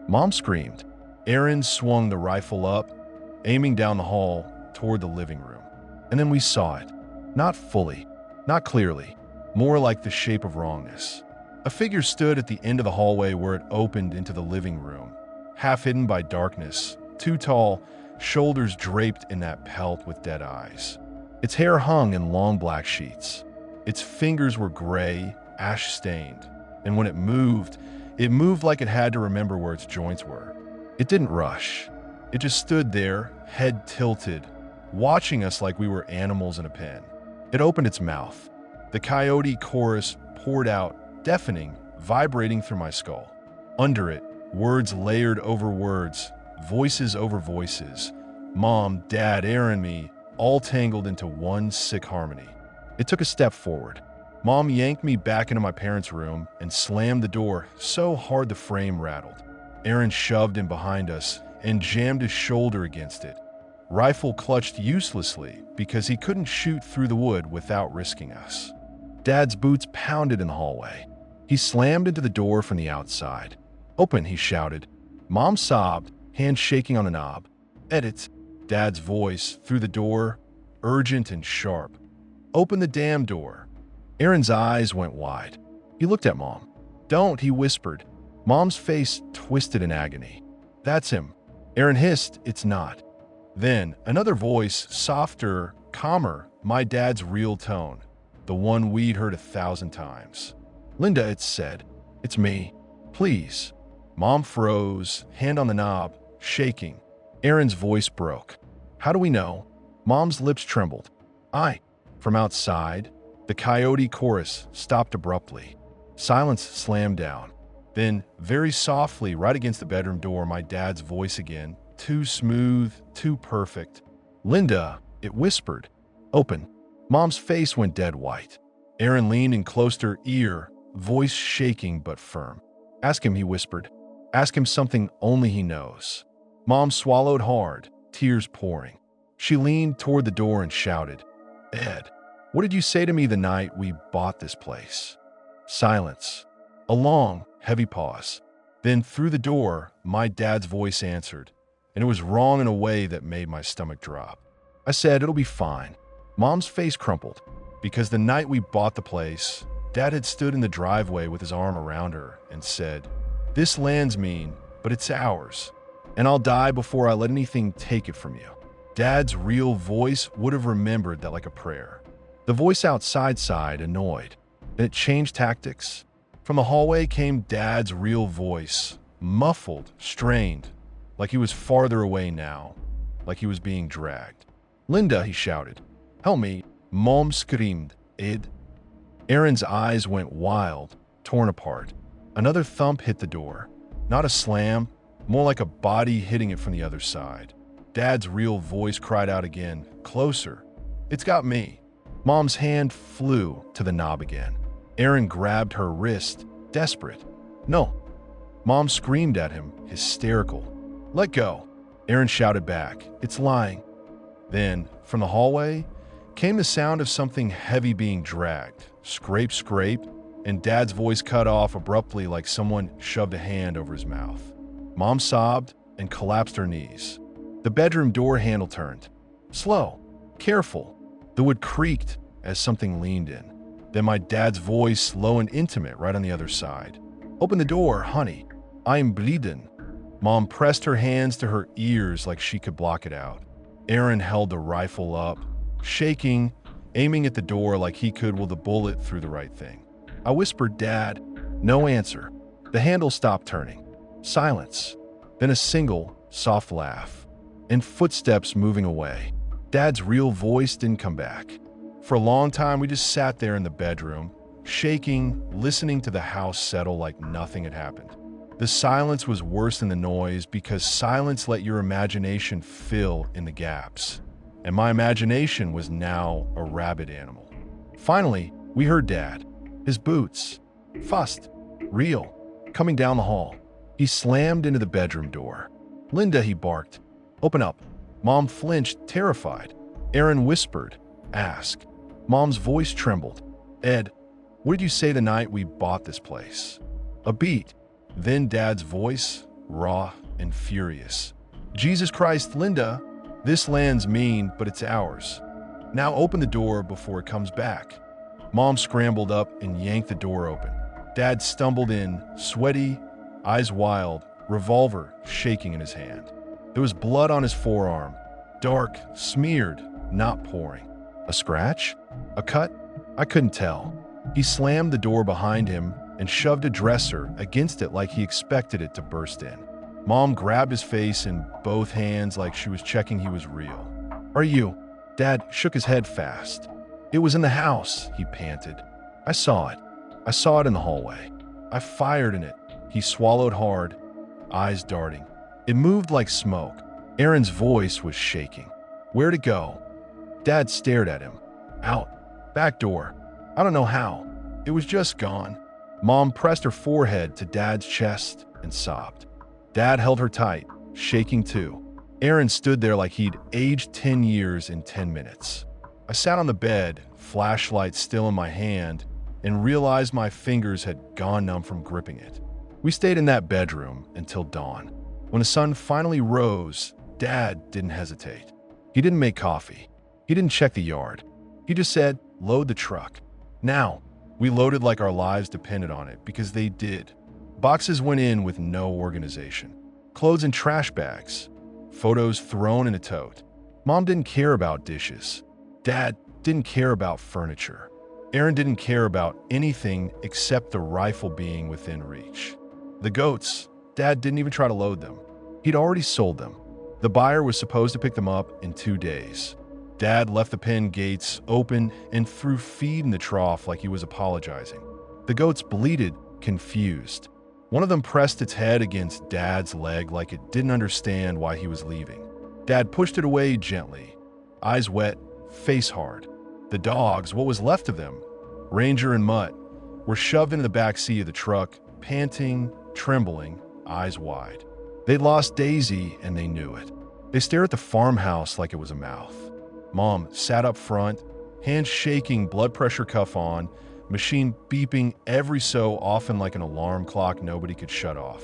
Mom screamed. Aaron swung the rifle up, aiming down the hall toward the living room. And then we saw it. Not fully, not clearly, more like the shape of wrongness. A figure stood at the end of the hallway where it opened into the living room, half hidden by darkness, too tall, shoulders draped in that pelt with dead eyes. Its hair hung in long black sheets. Its fingers were gray, ash-stained, and when it moved like it had to remember where its joints were. It didn't rush. It just stood there, head tilted, watching us like we were animals in a pen. It opened its mouth. The coyote chorus poured out, deafening, vibrating through my skull. Under it, words layered over words, voices over voices. Mom, Dad, Aaron, me, all tangled into one sick harmony. It took a step forward. Mom yanked me back into my parents' room and slammed the door so hard the frame rattled. Aaron shoved in behind us and jammed his shoulder against it. Rifle clutched uselessly because he couldn't shoot through the wood without risking us. Dad's boots pounded in the hallway. He slammed into the door from the outside. "Open," he shouted. Mom sobbed, hand shaking on the knob. "Edit." Dad's voice through the door, urgent and sharp. "Open the damn door." Aaron's eyes went wide. He looked at Mom. "Don't," he whispered. Mom's face twisted in agony. "That's him." Aaron hissed, "It's not." Then another voice, softer, calmer, my dad's real tone, the one we'd heard 1,000 times. "Linda," it said. "It's me. Please." Mom froze, hand on the knob, shaking. Aaron's voice broke. "How do we know?" Mom's lips trembled. From outside, the coyote chorus stopped abruptly. Silence slammed down. Then, very softly, right against the bedroom door, my dad's voice again, too smooth, too perfect. "Linda." It whispered, "Open." Mom's face went dead white. Aaron leaned in close to her ear, voice shaking but firm. "Ask him," he whispered. "Ask him something only he knows." Mom swallowed hard, tears pouring. She leaned toward the door and shouted, "Ed, what did you say to me the night we bought this place?" Silence. A long, heavy pause. Then through the door, my dad's voice answered, and it was wrong in a way that made my stomach drop. I said, "It'll be fine." Mom's face crumpled, because the night we bought the place, Dad had stood in the driveway with his arm around her and said, "This land's mean, but it's ours, and I'll die before I let anything take it from you." Dad's real voice would have remembered that like a prayer. The voice outside sighed, annoyed. Then it changed tactics. From the hallway came Dad's real voice, muffled, strained, like he was farther away now, like he was being dragged. "Linda," he shouted. "Help me." Mom screamed, "Ed." Aaron's eyes went wild, torn apart. Another thump hit the door. Not a slam, more like a body hitting it from the other side. Dad's real voice cried out again, closer. "It's got me." Mom's hand flew to the knob again. Aaron grabbed her wrist, desperate. "No." Mom screamed at him, hysterical. "Let go." Aaron shouted back, "It's lying." Then, from the hallway, came the sound of something heavy being dragged. Scrape, scrape, and Dad's voice cut off abruptly like someone shoved a hand over his mouth. Mom sobbed and collapsed her knees. The bedroom door handle turned. Slow, careful. The wood creaked as something leaned in. Then my dad's voice, low and intimate, right on the other side. "Open the door, honey. I'm bleeding." Mom pressed her hands to her ears like she could block it out. Aaron held the rifle up, shaking, aiming at the door like he could will the bullet through the right thing. I whispered, "Dad." No answer. The handle stopped turning. Silence. Then a single, soft laugh. And footsteps moving away. Dad's real voice didn't come back. For a long time, we just sat there in the bedroom, shaking, listening to the house settle like nothing had happened. The silence was worse than the noise because silence let your imagination fill in the gaps. And my imagination was now a rabid animal. Finally, we heard Dad. His boots. Fussed. Real. Coming down the hall. He slammed into the bedroom door. "Linda," he barked. "Open up." Mom flinched, terrified. Aaron whispered, "Ask." Mom's voice trembled. "Ed, what did you say the night we bought this place?" A beat. Then Dad's voice, raw and furious. "Jesus Christ, Linda, this land's mean, but it's ours. Now open the door before it comes back." Mom scrambled up and yanked the door open. Dad stumbled in, sweaty, eyes wild, revolver shaking in his hand. There was blood on his forearm, dark, smeared, not pouring. A scratch? A cut? I couldn't tell. He slammed the door behind him and shoved a dresser against it like he expected it to burst in. Mom grabbed his face in both hands like she was checking he was real. "Are you?" Dad shook his head fast. "It was in the house," he panted. "I saw it. I saw it in the hallway. I fired in it." He swallowed hard, eyes darting. It moved like smoke. Aaron's voice was shaking. "Where'd it go?" Dad stared at him. "Out. Back door. I don't know how. It was just gone." Mom pressed her forehead to Dad's chest and sobbed. Dad held her tight, shaking too. Aaron stood there like he'd aged 10 years in 10 minutes. I sat on the bed, flashlight still in my hand, and realized my fingers had gone numb from gripping it. We stayed in that bedroom until dawn. When the sun finally rose, Dad didn't hesitate. He didn't make coffee. He didn't check the yard. He just said, "Load the truck." Now, we loaded like our lives depended on it because they did. Boxes went in with no organization. Clothes in trash bags. Photos thrown in a tote. Mom didn't care about dishes. Dad didn't care about furniture. Aaron didn't care about anything except the rifle being within reach. The goats, Dad didn't even try to load them. He'd already sold them. The buyer was supposed to pick them up in 2 days. Dad left the pen gates open and threw feed in the trough like he was apologizing. The goats bleated, confused. One of them pressed its head against Dad's leg like it didn't understand why he was leaving. Dad pushed it away gently. eyes wet, face hard. The dogs, what was left of them, Ranger and Mutt, were shoved into the back seat of the truck, panting, trembling, eyes wide. They'd lost Daisy, and they knew it. They stared at the farmhouse like it was a mouth. Mom sat up front, hands shaking, blood pressure cuff on, machine beeping every so often like an alarm clock nobody could shut off.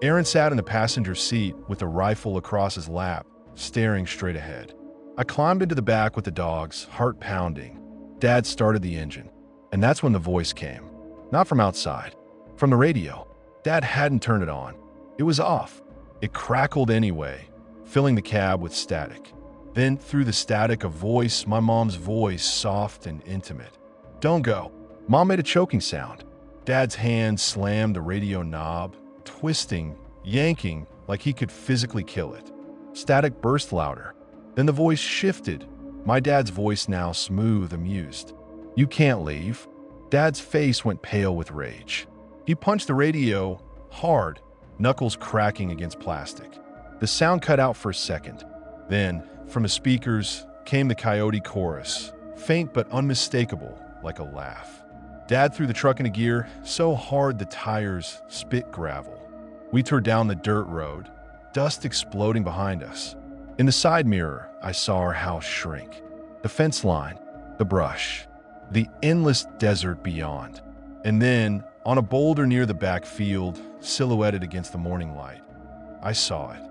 Aaron sat in the passenger seat with a rifle across his lap, staring straight ahead. I climbed into the back with the dogs, heart pounding. Dad started the engine, and that's when the voice came. Not from outside, from the radio. Dad hadn't turned it on. It was off. It crackled anyway, filling the cab with static. Then, through the static, a voice, my mom's voice, soft and intimate. "Don't go." Mom made a choking sound. Dad's hand slammed the radio knob, twisting, yanking like he could physically kill it. Static burst louder. Then the voice shifted, my dad's voice now smooth, amused. "You can't leave." Dad's face went pale with rage. He punched the radio hard, knuckles cracking against plastic. The sound cut out for a second. Then, from the speakers, came the Coyote chorus, faint but unmistakable, like a laugh. Dad threw the truck into gear, so hard the tires spit gravel. We tore down the dirt road, dust exploding behind us. In the side mirror, I saw our house shrink. The fence line, the brush, the endless desert beyond. And then, on a boulder near the back field, silhouetted against the morning light, I saw it.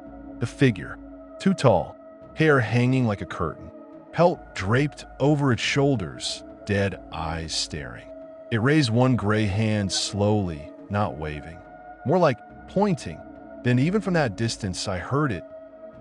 The figure, too tall, hair hanging like a curtain, pelt draped over its shoulders, dead eyes staring. It raised one gray hand slowly, not waving, more like pointing. Then even from that distance, I heard it,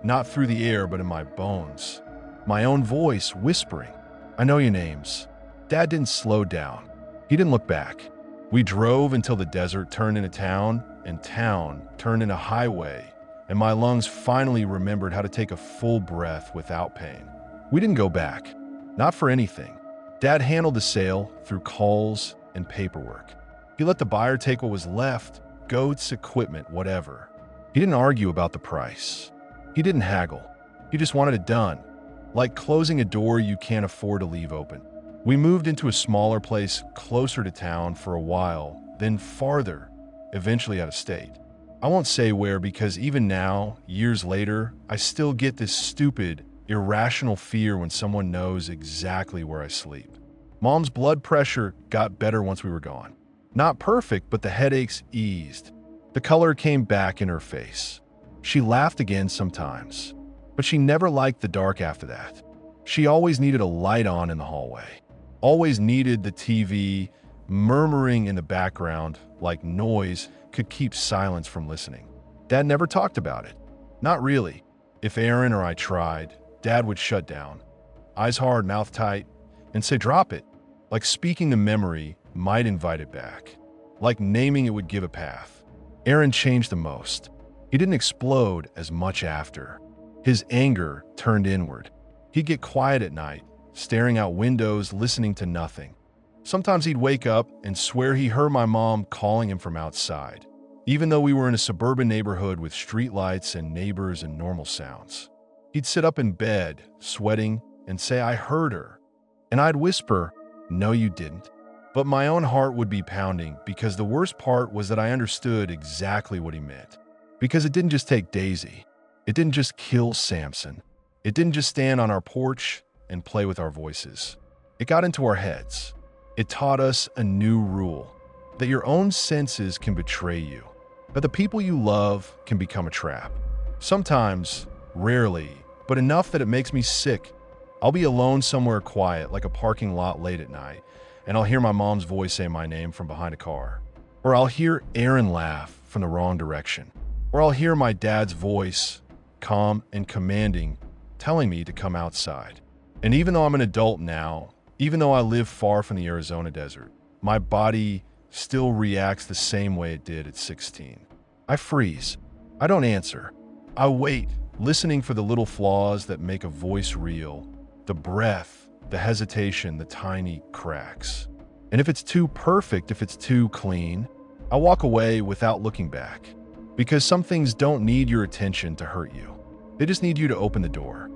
not through the air but in my bones. My own voice whispering, "I know your names." Dad didn't slow down. He didn't look back. We drove until the desert turned into town, and town turned into highway, and my lungs finally remembered how to take a full breath without pain. We didn't go back, not for anything. Dad handled the sale through calls and paperwork. He let the buyer take what was left, goats, equipment, whatever. He didn't argue about the price. He didn't haggle. He just wanted it done, like closing a door you can't afford to leave open. We moved into a smaller place closer to town for a while, then farther, eventually out of state. I won't say where because even now, years later, I still get this stupid, irrational fear when someone knows exactly where I sleep. Mom's blood pressure got better once we were gone. Not perfect, but the headaches eased. The color came back in her face. She laughed again sometimes, but she never liked the dark after that. She always needed a light on in the hallway. Always needed the TV murmuring in the background like noise could keep silence from listening. Dad never talked about it. Not really. If Aaron or I tried, Dad would shut down, eyes hard, mouth tight, and say, "Drop it." Like speaking the memory might invite it back. Like naming it would give a path. Aaron changed the most. He didn't explode as much after. His anger turned inward. He'd get quiet at night, staring out windows, listening to nothing. Sometimes he'd wake up and swear he heard my mom calling him from outside, even though we were in a suburban neighborhood with streetlights and neighbors and normal sounds. He'd sit up in bed, sweating, and say, "I heard her." And I'd whisper, "No, you didn't." But my own heart would be pounding because the worst part was that I understood exactly what he meant. Because it didn't just take Daisy. It didn't just kill Samson. It didn't just stand on our porch and play with our voices. It got into our heads. It taught us a new rule, that your own senses can betray you, that the people you love can become a trap. Sometimes, rarely, but enough that it makes me sick. I'll be alone somewhere quiet, like a parking lot late at night, and I'll hear my mom's voice say my name from behind a car. Or I'll hear Aaron laugh from the wrong direction. Or I'll hear my dad's voice, calm and commanding, telling me to come outside. And even though I'm an adult now, even though I live far from the Arizona desert, my body still reacts the same way it did at 16. I freeze. I don't answer. I wait, listening for the little flaws that make a voice real, the breath, the hesitation, the tiny cracks. And if it's too perfect, if it's too clean, I walk away without looking back. Because some things don't need your attention to hurt you. They just need you to open the door.